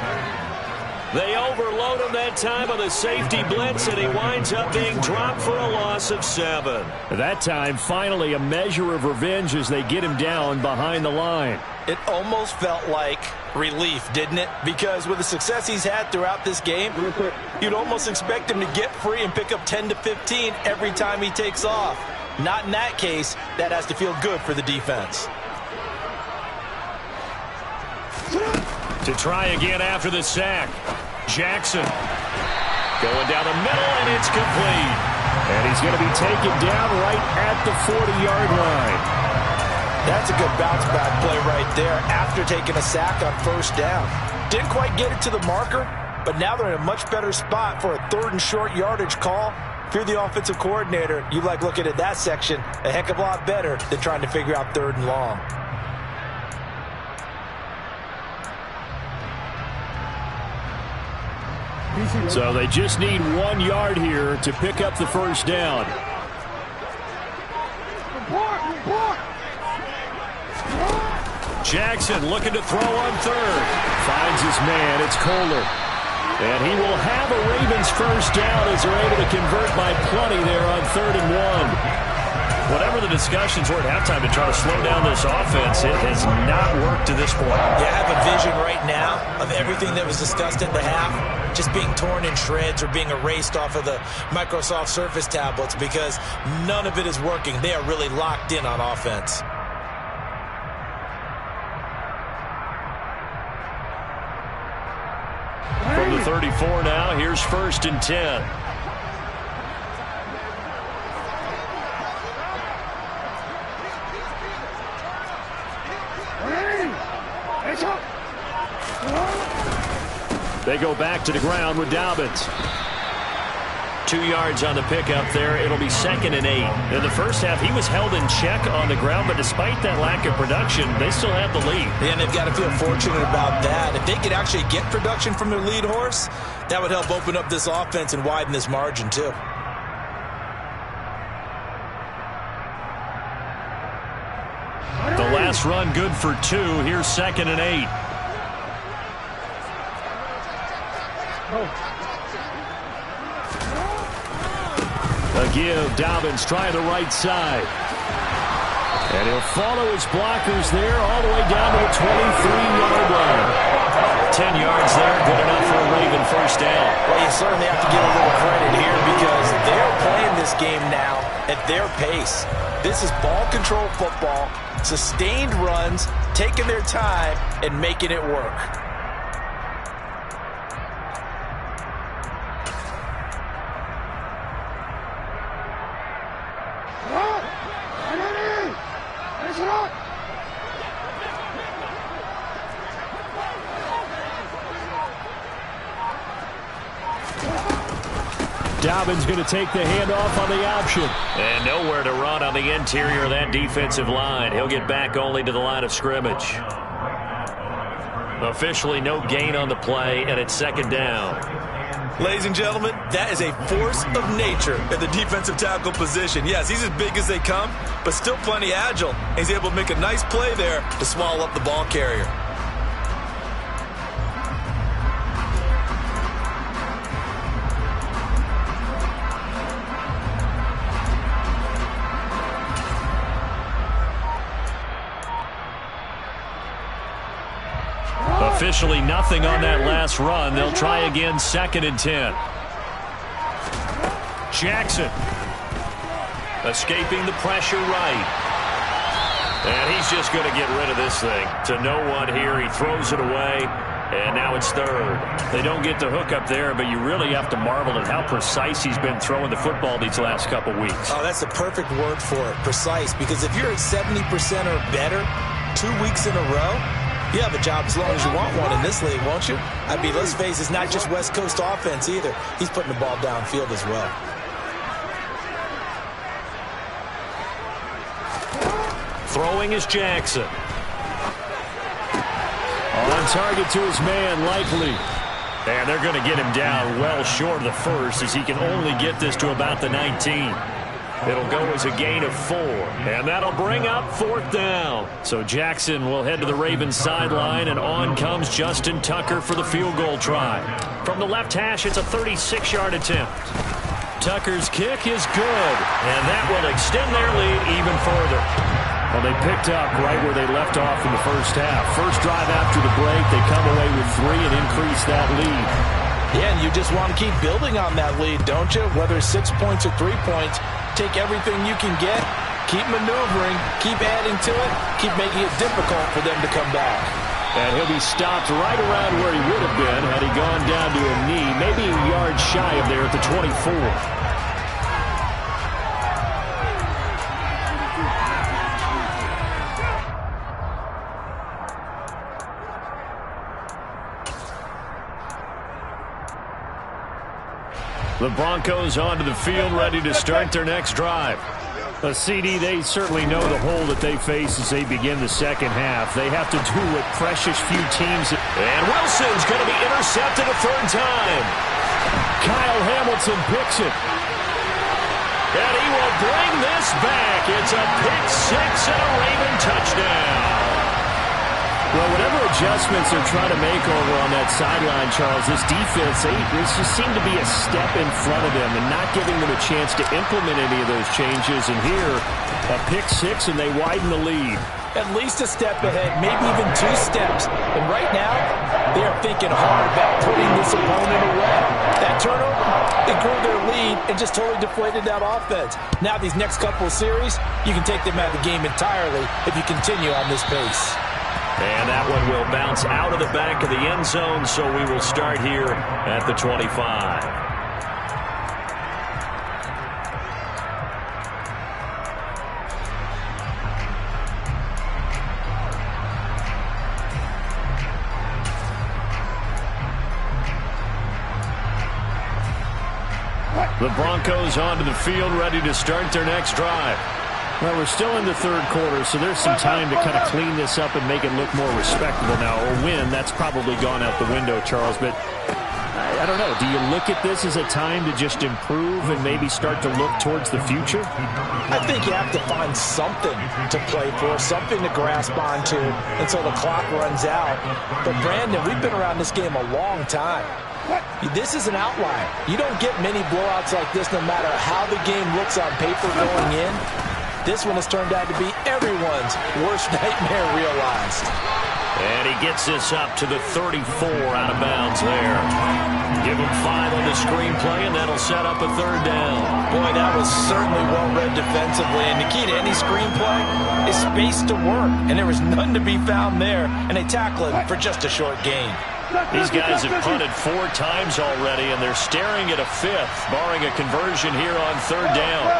They overload him that time on the safety blitz, and he winds up being dropped for a loss of 7. That time, finally, a measure of revenge as they get him down behind the line. It almost felt like relief, didn't it? Because with the success he's had throughout this game, you'd almost expect him to get free and pick up 10 to 15 every time he takes off. Not in that case. That has to feel good for the defense. To try again after the sack. Jackson going down the middle, and it's complete. And he's going to be taken down right at the 40-yard line. That's a good bounce-back play right there after taking a sack on 1st down. Didn't quite get it to the marker, but now they're in a much better spot for a 3rd and short yardage call. If you're the offensive coordinator, you like looking at that section a heck of a lot better than trying to figure out 3rd and long. So they just need 1 yard here to pick up the first down. Jackson looking to throw on 3rd. Finds his man. It's Kohler. And he will have a Ravens first down as they're able to convert by plenty there on 3rd and 1. Whatever the discussions were at halftime to try to slow down this offense, it has not worked to this point. Yeah, I have a vision right now of everything that was discussed at the half just being torn in shreds or being erased off of the Microsoft Surface tablets because none of it is working. They are really locked in on offense. From the 34 now, here's 1st and 10. They go back to the ground with Dobbins. 2 yards on the pickup there. It'll be 2nd and 8. In the first half, he was held in check on the ground, but despite that lack of production, they still have the lead. And they've got to feel fortunate about that. If they could actually get production from their lead horse, that would help open up this offense and widen this margin too. The last run good for 2. Here's 2nd and 8. A give. Dobbins trying the right side. And he'll follow his blockers there all the way down to the 23-yard line. 10 yards there. Good enough for a Raven first down. Well, you certainly have to give a little credit here because they're playing this game now at their pace. This is ball control football, sustained runs, taking their time, and making it work. Dobbins going to take the handoff on the option. And nowhere to run on the interior of that defensive line. He'll get back only to the line of scrimmage. Officially no gain on the play, and it's 2nd down. Ladies and gentlemen, that is a force of nature at the defensive tackle position. Yes, he's as big as they come, but still plenty agile. He's able to make a nice play there to swallow up the ball carrier. Officially nothing on that last run. They'll try again, 2nd and 10. Jackson escaping the pressure right. And he's just going to get rid of this thing. To no one here. He throws it away. And now it's 3rd. They don't get the hook up there, but you really have to marvel at how precise he's been throwing the football these last couple weeks. Oh, that's the perfect word for it, precise. Because if you're at 70% or better 2 weeks in a row, you have a job as long as you want one in this league, won't you? I mean, let's face it, it's not just West Coast offense either. He's putting the ball downfield as well. Throwing is Jackson. On target to his man, Likely. And they're going to get him down well short of the first as he can only get this to about the 19. It'll go as a gain of 4. And that'll bring up 4th down. So Jackson will head to the Ravens sideline, and on comes Justin Tucker for the field goal try. From the left hash, it's a 36-yard attempt. Tucker's kick is good, and that will extend their lead even further. Well, they picked up right where they left off in the first half. First drive after the break, they come away with 3 and increase that lead. Yeah, and you just want to keep building on that lead, don't you? Whether it's 6 points or 3 points, take everything you can get, keep maneuvering, keep adding to it, keep making it difficult for them to come back. And he'll be stopped right around where he would have been had he gone down to a knee, maybe a yard shy of there at the 24. The Broncos onto the field, ready to start their next drive. CD, they certainly know the hole that they face as they begin the second half. They have to do what precious few teams. And Wilson's going to be intercepted a third time. Kyle Hamilton picks it. And he will bring this back. It's a pick six and a Raven touchdown. Well, whatever adjustments they're trying to make over on that sideline, Charles, this defense, they just seem to be a step in front of them and not giving them a chance to implement any of those changes. And here, a pick six, and they widen the lead. At least a step ahead, maybe even 2 steps. And right now, they are thinking hard about putting this opponent away. That turnover, it grew their lead and just totally deflated that offense. Now these next couple of series, you can take them out of the game entirely if you continue on this pace. And that one will bounce out of the back of the end zone, so we will start here at the 25. The Broncos onto the field, ready to start their next drive. Well, we're still in the third quarter, so there's some time to kind of clean this up and make it look more respectable now. Or win, that's probably gone out the window, Charles. But I don't know. Do you look at this as a time to just improve and maybe start to look towards the future? I think you have to find something to play for, something to grasp onto until the clock runs out. But, Brandon, we've been around this game a long time. This is an outlier. You don't get many blowouts like this no matter how the game looks on paper going in. This one has turned out to be everyone's worst nightmare realized. And he gets this up to the 34 out of bounds there. Give him 5 on the screenplay, and that'll set up a third down. Boy, that was certainly well read defensively. And the key to any screenplay is space to work. And there was none to be found there. And they tackle him for just a short gain. These guys have punted 4 times already, and they're staring at a 5th, barring a conversion here on third down.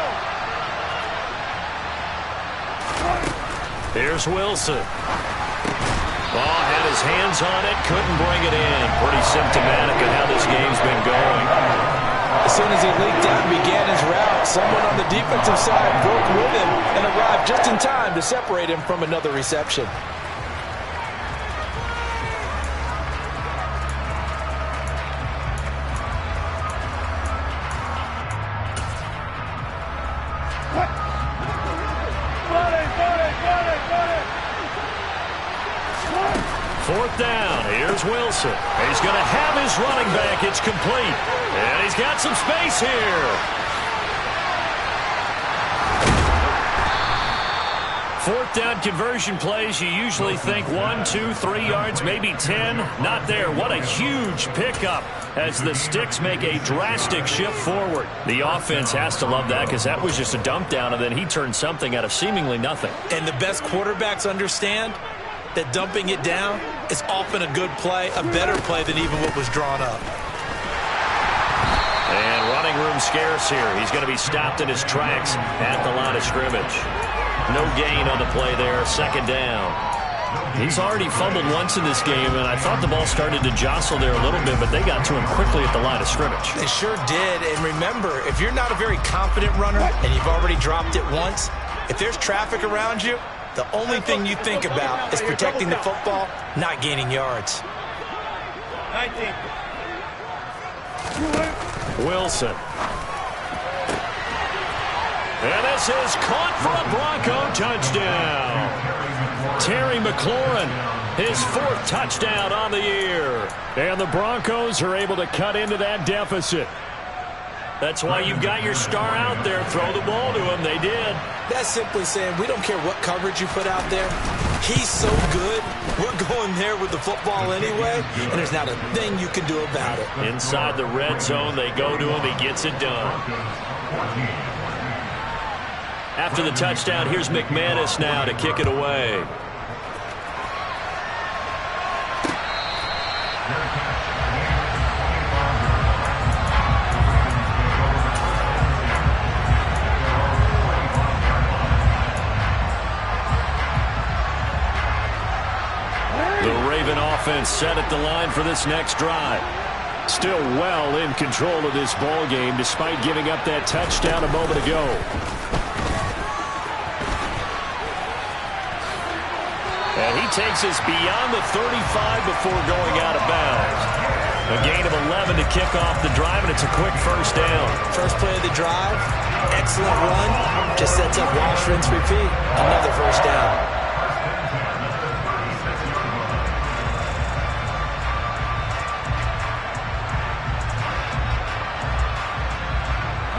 Here's Wilson. Ball had his hands on it, couldn't bring it in. Pretty symptomatic of how this game's been going. As soon as he leaked out and began his route, someone on the defensive side broke with him and arrived just in time to separate him from another reception. Fourth down. Here's Wilson. He's going to have his running back. It's complete. And he's got some space here. 4th down conversion plays, you usually think 1, 2, 3 yards, maybe 10. Not there. What a huge pickup as the Sticks make a drastic shift forward. The offense has to love that because that was just a dump down, and then he turned something out of seemingly nothing. And the best quarterbacks understand that dumping it down is often a good play, a better play than even what was drawn up. And running room scarce here. He's going to be stopped in his tracks at the line of scrimmage. No gain on the play there, 2nd down. He's already fumbled once in this game, and I thought the ball started to jostle there a little bit, but they got to him quickly at the line of scrimmage. They sure did, and remember, if you're not a very confident runner and you've already dropped it once, if there's traffic around you, the only thing you think about is protecting the football, not gaining yards. 19. Wilson. And this is caught for a Bronco touchdown. Terry McLaurin, his 4th touchdown on the year. And the Broncos are able to cut into that deficit. That's why you've got your star out there. Throw the ball to him. They did. That's simply saying we don't care what coverage you put out there. He's so good. We're going there with the football anyway, and there's not a thing you can do about it. Inside the red zone, they go to him. He gets it done. After the touchdown, here's McManus now to kick it away. The Raven offense set at the line for this next drive. Still well in control of this ball game despite giving up that touchdown a moment ago. And he takes us beyond the 35 before going out of bounds. A gain of 11 to kick off the drive, and it's a quick first down. First play of the drive, excellent run. Just sets up wash, rinse, repeat. Another first down.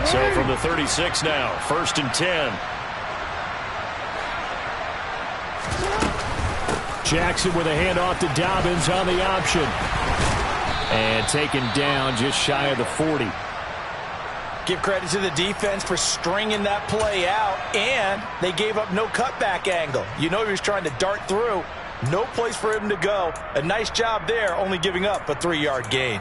So from the 36 now, 1st and 10. Jackson with a handoff to Dobbins on the option. And taken down just shy of the 40. Give credit to the defense for stringing that play out, and they gave up no cutback angle. You know he was trying to dart through. No place for him to go. A nice job there, only giving up a 3-yard gain.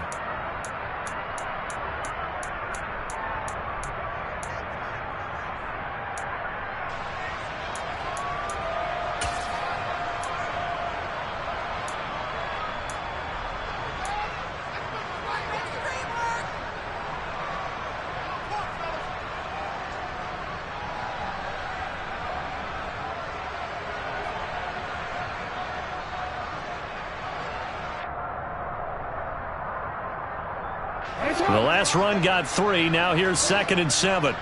The last run got 3. Now here's 2nd and 7.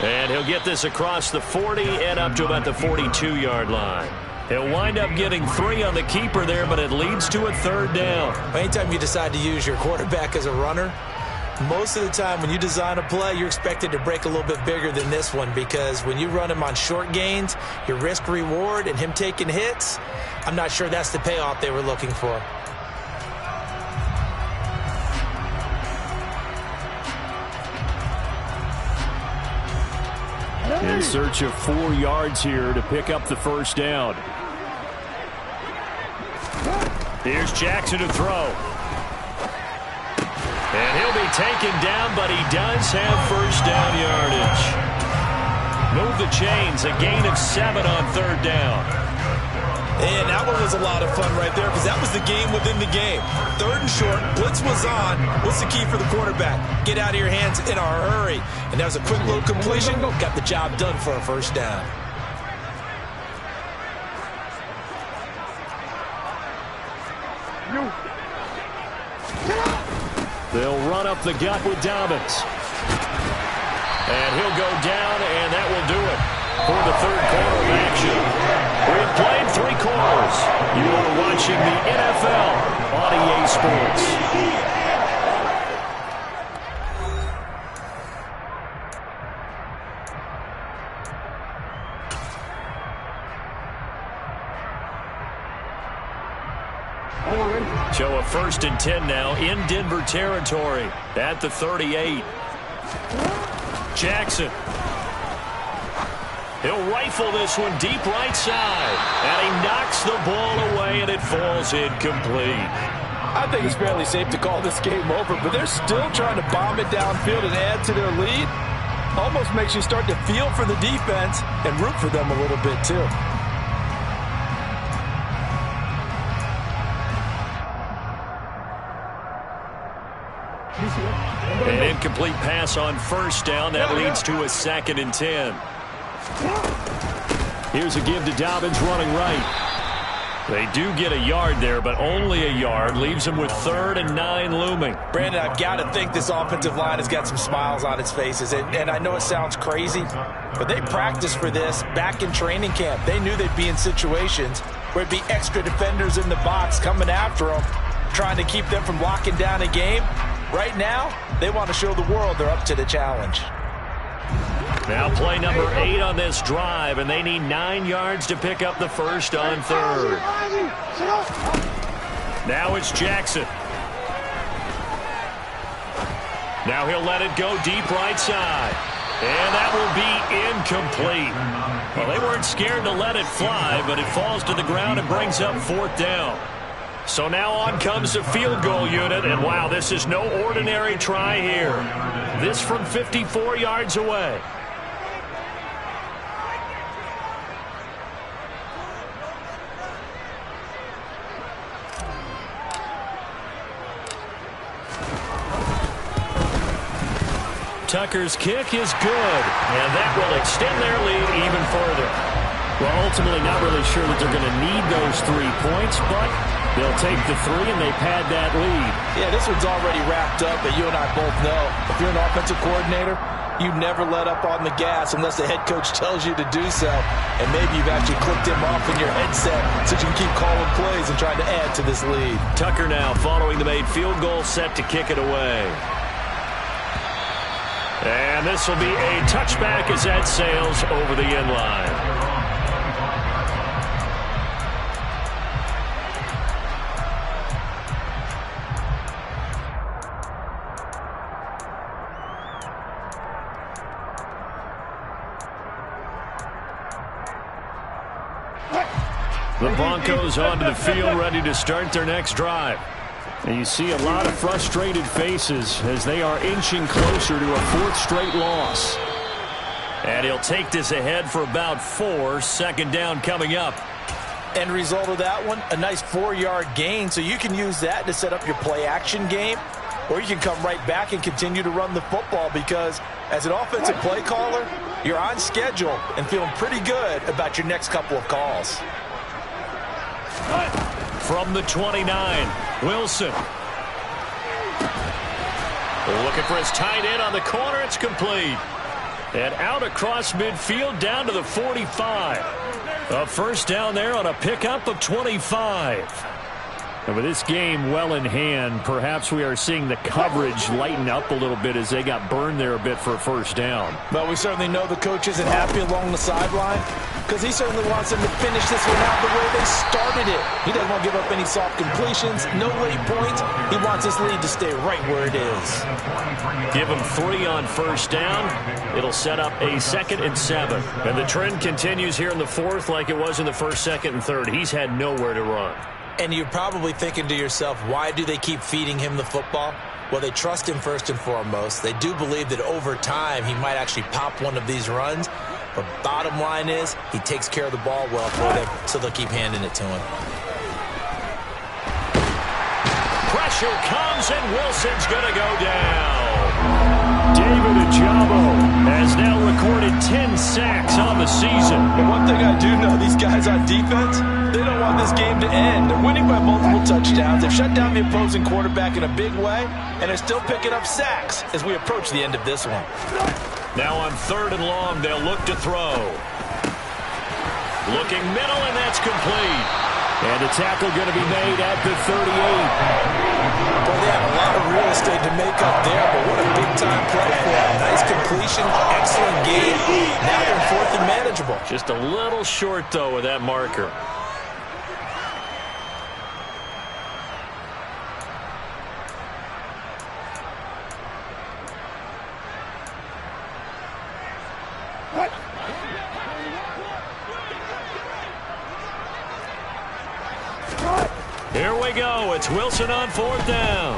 And he'll get this across the 40 and up to about the 42-yard line. He'll wind up getting 3 on the keeper there, but it leads to a 3rd down. Anytime you decide to use your quarterback as a runner, most of the time when you design a play, you're expected to break a little bit bigger than this one, because when you run him on short gains, your risk reward and him taking hits, I'm not sure that's the payoff they were looking for. In search of 4 yards here to pick up the first down. Here's Jackson to throw. And he'll be taken down, but he does have first down yardage. Move the chains, a gain of 7 on 3rd down. And that one was a lot of fun right there, because that was the game within the game. 3rd and short, blitz was on. What's the key for the quarterback? Get out of your hands in a hurry. And that was a quick little completion. Got the job done for a first down. They'll run up the gut with Dobbins. And he'll go down, and that will do it for the 3rd quarter of action. We've played 3 quarters. You are watching the NFL on EA Sports. So a 1st and 10 now in Denver territory at the 38. Jackson. He'll rifle this one deep right side. And he knocks the ball away, and it falls incomplete. I think it's fairly safe to call this game over, but they're still trying to bomb it downfield and add to their lead. Almost makes you start to feel for the defense and root for them a little bit too. An incomplete pass on first down. That leads to a 2nd and 10. Here's a give to Dobbins running right. They do get a yard there, but only a yard. Leaves them with 3rd and 9 looming. Brandon, I've got to think this offensive line has got some smiles on its faces. And I know it sounds crazy, but they practiced for this back in training camp. They knew they'd be in situations where it'd be extra defenders in the box coming after them, trying to keep them from locking down a game. Right now, they want to show the world they're up to the challenge. Now play number 8 on this drive, and they need 9 yards to pick up the first on 3rd. Now it's Jackson. Now he'll let it go deep right side. And that will be incomplete. Well, they weren't scared to let it fly, but it falls to the ground and brings up 4th down. So now on comes the field goal unit, and wow, this is no ordinary try here. This from 54 yards away. Tucker's kick is good, and that will extend their lead even further. Well, ultimately not really sure that they're going to need those 3 points, but they'll take the 3 and they pad that lead. Yeah, this one's already wrapped up, but you and I both know if you're an offensive coordinator, you never let up on the gas unless the head coach tells you to do so. And maybe you've actually clicked him off in your headset so you can keep calling plays and trying to add to this lead. Tucker now following the made field goal, set to kick it away. And this will be a touchback as that sails over the end line. The Broncos onto the field, ready to start their next drive. And you see a lot of frustrated faces as they are inching closer to a 4th straight loss. And he'll take this ahead for about 4. Second down coming up. End result of that one, a nice 4-yard gain, so you can use that to set up your play-action game, or you can come right back and continue to run the football because as an offensive play caller, you're on schedule and feeling pretty good about your next couple of calls. From the 29, Wilson. Looking for his tight end on the corner. It's complete. And out across midfield down to the 45. A first down there on a pickup of 25. And with this game well in hand, perhaps we are seeing the coverage lighten up a little bit as they got burned there a bit for a first down. But we certainly know the coach isn't happy along the sideline because he certainly wants them to finish this one out the way they started it. He doesn't want to give up any soft completions, no late points. He wants this lead to stay right where it is. Give him 3 on first down. It'll set up a 2nd and 7. And the trend continues here in the 4th like it was in the 1st, 2nd, and 3rd. He's had nowhere to run. And you're probably thinking to yourself, why do they keep feeding him the football? Well, they trust him first and foremost. They do believe that over time he might actually pop one of these runs. But bottom line is he takes care of the ball well for them, so they'll keep handing it to him. Pressure comes, and Wilson's going to go down. David Ojabo has now recorded 10 sacks on the season. But one thing I do know, these guys on defense, they don't want this game to end. They're winning by multiple touchdowns. They've shut down the opposing quarterback in a big way, and they're still picking up sacks as we approach the end of this one. Now on 3rd and long, they'll look to throw. Looking middle, and that's complete. And the tackle going to be made at the 38. Well, they have a lot of real estate to make up there, but what a big-time play for them. Nice completion, excellent game. Now they're 4th and manageable. Just a little short, though, with that marker. Here we go. It's Wilson on 4th down.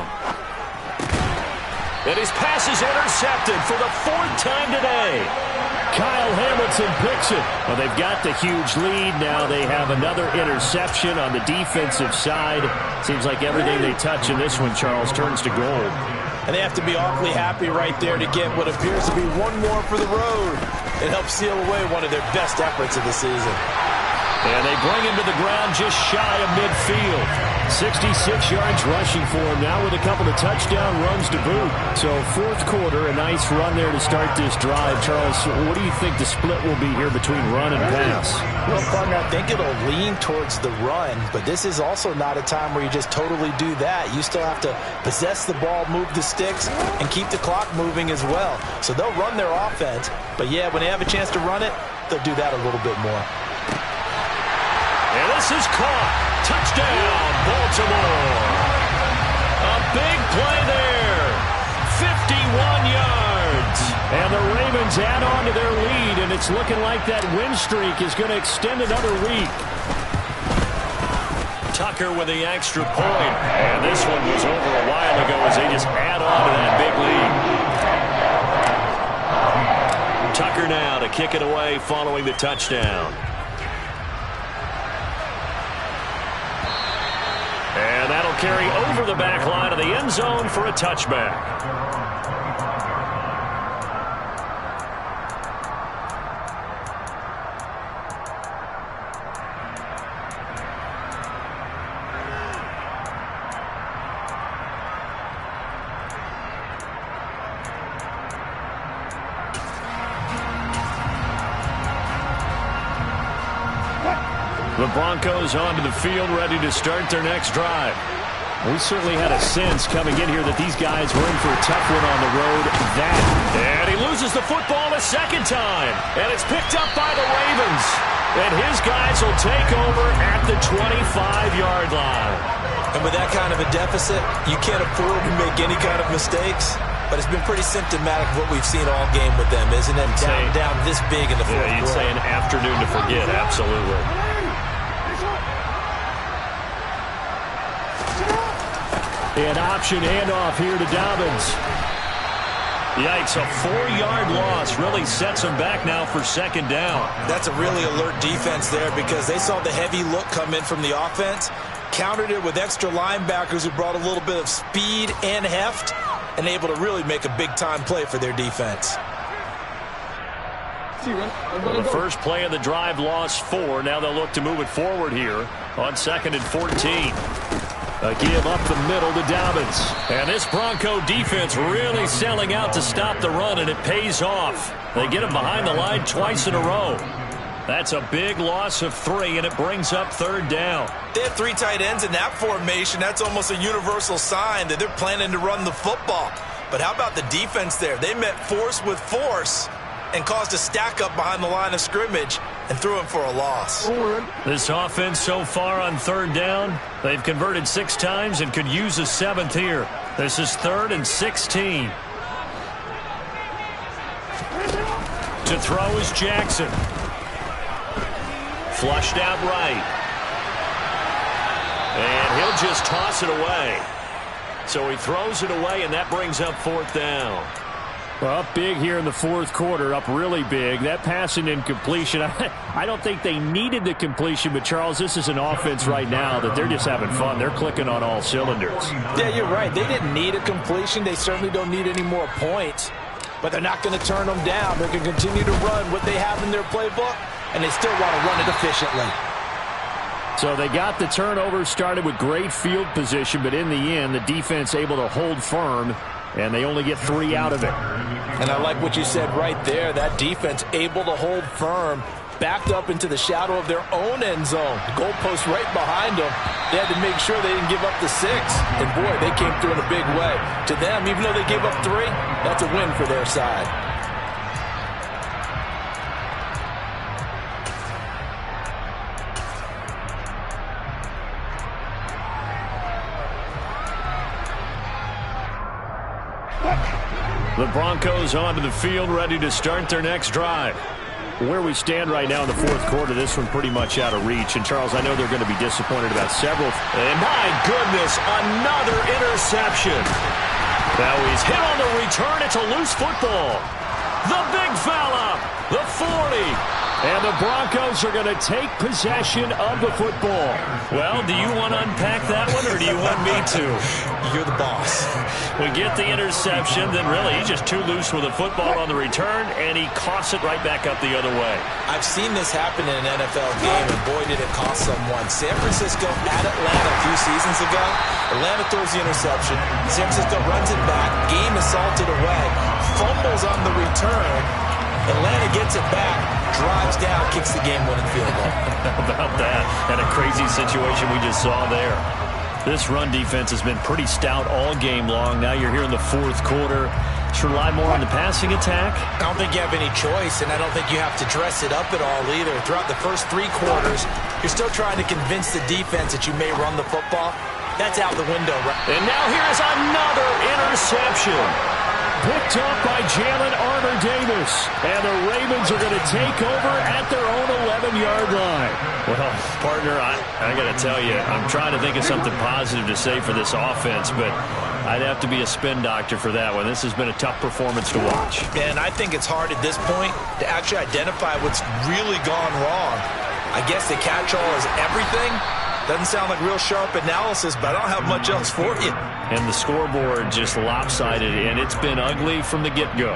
And his pass is intercepted for the 4th time today. Kyle Hamilton picks it. Well, they've got the huge lead. Now they have another interception on the defensive side. Seems like everything they touch in this one, Charles, turns to gold. And they have to be awfully happy right there to get what appears to be one more for the road. It helps seal away one of their best efforts of the season. And they bring him to the ground just shy of midfield. 66 yards rushing for him now with a couple of touchdown runs to boot. So 4th quarter, a nice run there to start this drive. Charles, what do you think the split will be here between run and pass? Well, partner, I think it'll lean towards the run, but this is also not a time where you just totally do that. You still have to possess the ball, move the sticks, and keep the clock moving as well. So they'll run their offense, but yeah, when they have a chance to run it, they'll do that a little bit more. And this is caught. Touchdown, Baltimore. A big play there. 51 yards. And the Ravens add on to their lead, and it's looking like that win streak is going to extend another week. Tucker with the extra point. And this one was over a while ago as they just add on to that big lead. Tucker now to kick it away following the touchdown. And that'll carry over the back line of the end zone for a touchback. The Broncos onto the field, ready to start their next drive. We certainly had a sense coming in here that these guys were in for a tough one on the road. And he loses the football a second time. And it's picked up by the Ravens. And his guys will take over at the 25-yard line. And with that kind of a deficit, you can't afford to make any kind of mistakes. But it's been pretty symptomatic of what we've seen all game with them, isn't it? Down this big in the fourth quarter. You'd say an afternoon to forget, absolutely. An option handoff here to Dobbins. Yikes, a 4-yard loss really sets them back now for second down. That's a really alert defense there because they saw the heavy look come in from the offense, countered it with extra linebackers who brought a little bit of speed and heft, and able to really make a big-time play for their defense. Well, the first play of the drive lost 4. Now they'll look to move it forward here on 2nd and 14. A give up the middle to Dobbins. And this Bronco defense really selling out to stop the run, and it pays off. They get him behind the line twice in a row. That's a big loss of 3, and it brings up 3rd down. They have 3 tight ends in that formation. That's almost a universal sign that they're planning to run the football. But how about the defense there? They met force with force and caused a stack up behind the line of scrimmage and threw him for a loss. This offense so far on 3rd down, they've converted 6 times and could use a 7th here. This is 3rd and 16. To throw is Jackson. Flushed out right. And he'll just toss it away. So he throws it away, and that brings up 4th down. Well, up big here in the fourth quarter, up really big. That passing incompletion, I don't think they needed the completion, but, Charles, this is an offense right now that they're just having fun. They're clicking on all cylinders. Yeah, you're right. They didn't need a completion. They certainly don't need any more points, but they're not going to turn them down. They're going to continue to run what they have in their playbook, and they still want to run it efficiently. So they got the turnover started with great field position, but in the end, the defense able to hold firm, and they only get 3 out of it. And I like what you said right there. That defense able to hold firm, backed up into the shadow of their own end zone. The goalpost right behind them. They had to make sure they didn't give up the 6. And, boy, they came through in a big way. To them, even though they gave up 3, that's a win for their side. The Broncos onto the field, ready to start their next drive. Where we stand right now in the fourth quarter, this one pretty much out of reach. And, Charles, I know they're going to be disappointed about several. And, my goodness, another interception. Now he's hit on the return. It's a loose football. The big fella, the 40. And the Broncos are going to take possession of the football. Well, do you want to unpack that one, or do you want me to? You're the boss. We get the interception, then really he's just too loose with the football on the return, and he coughs it right back up the other way. I've seen this happen in an NFL game, and boy, did it cost someone. San Francisco at Atlanta a few seasons ago. Atlanta throws the interception. San Francisco runs it back. Game is salted away. Fumbles on the return. Atlanta gets it back, drives down, kicks the game-winning field goal. How about that? And a crazy situation we just saw there. This run defense has been pretty stout all game long. Now you're here in the fourth quarter. Should rely more on the passing attack? I don't think you have any choice, and I don't think you have to dress it up at all either. Throughout the first 3 quarters, you're still trying to convince the defense that you may run the football. That's out the window. And now here's another interception. Picked up by Jalen Armour-Davis. And the Ravens are going to take over at their own 11-yard line. Well, partner, I got to tell you, I'm trying to think of something positive to say for this offense, but I'd have to be a spin doctor for that one. This has been a tough performance to watch. And I think it's hard at this point to actually identify what's really gone wrong. I guess the catch-all is everything. Doesn't sound like real sharp analysis, but I don't have much else for you. And the scoreboard just lopsided, and it's been ugly from the get-go.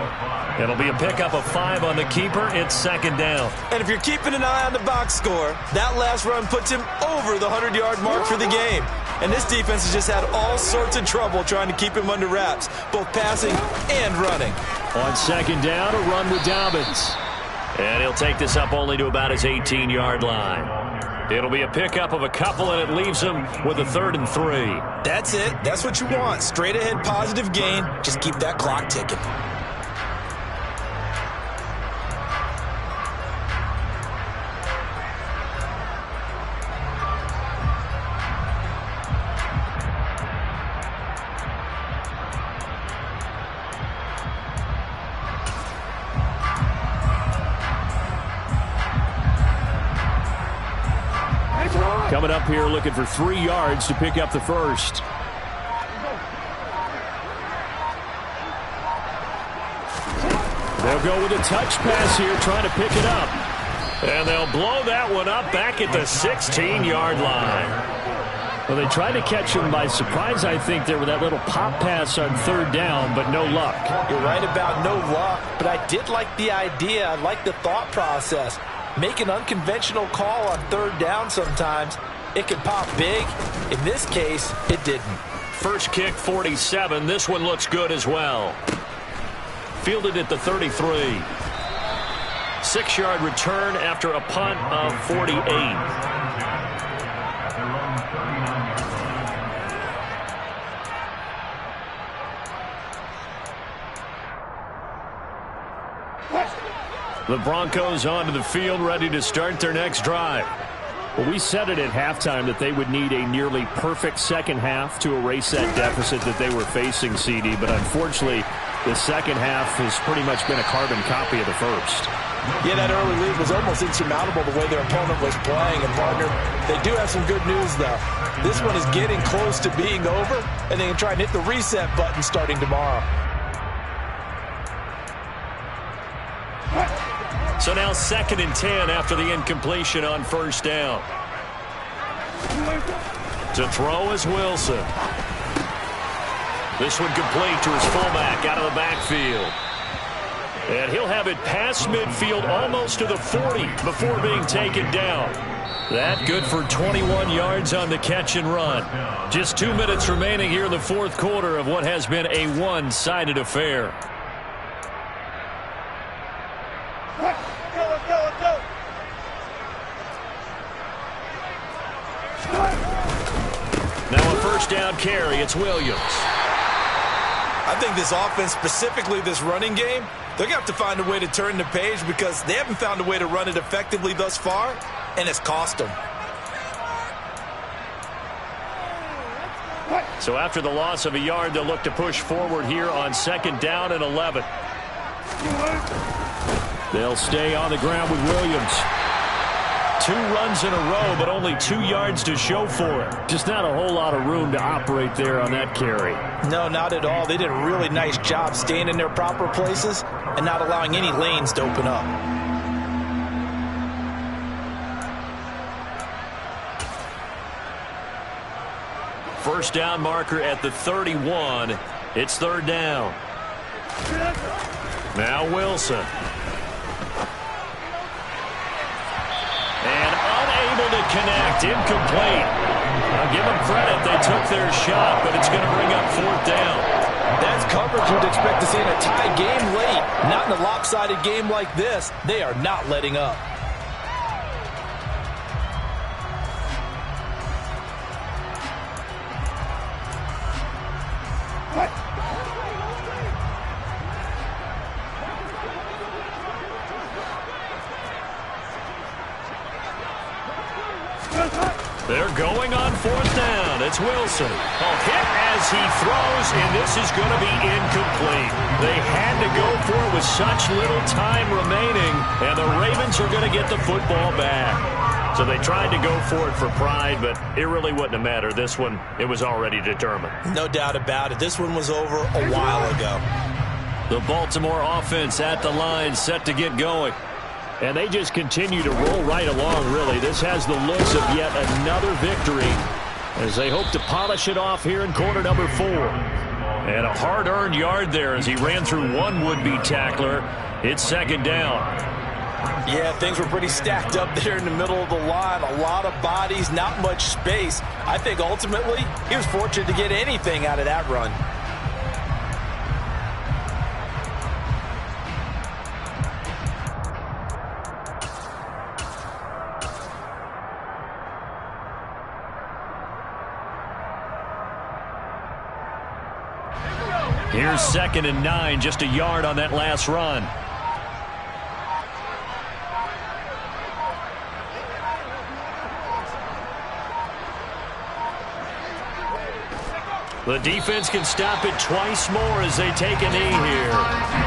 It'll be a pickup of 5 on the keeper. It's second down. And if you're keeping an eye on the box score, that last run puts him over the 100-yard mark for the game. And this defense has just had all sorts of trouble trying to keep him under wraps, both passing and running. On second down, a run with Dobbins. And he'll take this up only to about his 18-yard line. It'll be a pickup of a couple, and it leaves them with a 3rd and 3. That's it. That's what you want. Straight ahead positive gain. Just keep that clock ticking. Coming up here looking for 3 yards to pick up the first. They'll go with a touch pass here, trying to pick it up. And they'll blow that one up back at the 16-yard line. Well, they tried to catch him by surprise, I think, there with that little pop pass on 3rd down, but no luck. You're right about no luck, but I did like the idea. I like the thought process. Make an unconventional call on 3rd down sometimes. It can pop big. In this case, it didn't. First kick, 47. This one looks good as well. Fielded at the 33. 6-yard return after a punt of 48. The Broncos onto the field, ready to start their next drive. Well, we said it at halftime that they would need a nearly perfect second half to erase that deficit that they were facing, CD. But unfortunately, the second half has pretty much been a carbon copy of the first. Yeah, that early lead was almost insurmountable the way their opponent was playing. And, partner, they do have some good news, though. This one is getting close to being over, and they can try and hit the reset button starting tomorrow. So now 2nd and 10 after the incompletion on 1st down. To throw is Wilson. This one complete to his fullback out of the backfield. And he'll have it past midfield almost to the 40 before being taken down. That good for 21 yards on the catch and run. Just 2 minutes remaining here in the 4th quarter of what has been a one-sided affair. Now a 1st down carry. It's Williams. I think this offense, specifically this running game, they're going to have to find a way to turn the page because they haven't found a way to run it effectively thus far, and it's cost them. So after the loss of a yard, they'll look to push forward here on 2nd down and 11. They'll stay on the ground with Williams. 2 runs in a row, but only 2 yards to show for it. Just not a whole lot of room to operate there on that carry. No, not at all. They did a really nice job staying in their proper places and not allowing any lanes to open up. First down marker at the 31. It's 3rd down. Now Wilson. And unable to connect. Incomplete. I'll give them credit. They took their shot, but it's going to bring up 4th down. That's coverage you'd expect to see in a tie game late. Not in a lopsided game like this. They are not letting up. They're going on 4th down. It's Wilson. A hit as he throws, and this is going to be incomplete. They had to go for it with such little time remaining, and the Ravens are going to get the football back. So they tried to go for it for pride, but it really wouldn't have mattered. This one, it was already determined. No doubt about it. This one was over a while ago. The Baltimore offense at the line, set to get going. And they just continue to roll right along, really. This has the looks of yet another victory as they hope to polish it off here in quarter number 4. And a hard-earned yard there as he ran through one would-be tackler. It's 2nd down. Yeah, things were pretty stacked up there in the middle of the line. A lot of bodies, not much space. I think ultimately he was fortunate to get anything out of that run. Here's 2nd and 9, just a yard on that last run. The defense can stop it twice more as they take a knee here.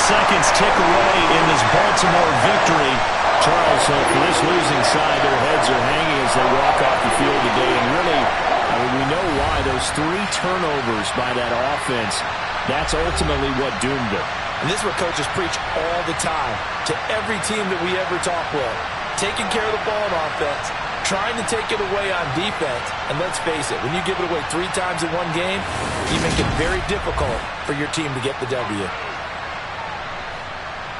Seconds tick away in this Baltimore victory. Charles, for this losing side, their heads are hanging as they walk off the field today. And really, we know why. Those 3 turnovers by that offense, that's ultimately what doomed them. And this is what coaches preach all the time to every team that we ever talk with. Taking care of the ball on offense, trying to take it away on defense. And let's face it, when you give it away 3 times in one game, you make it very difficult for your team to get the W.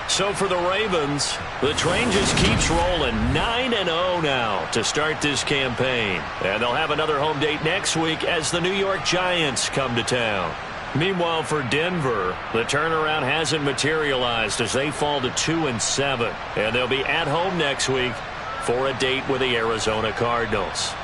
So for the Ravens, the train just keeps rolling. 9-0 now to start this campaign. And they'll have another home date next week as the New York Giants come to town. Meanwhile, for Denver, the turnaround hasn't materialized as they fall to 2-7. And they'll be at home next week for a date with the Arizona Cardinals.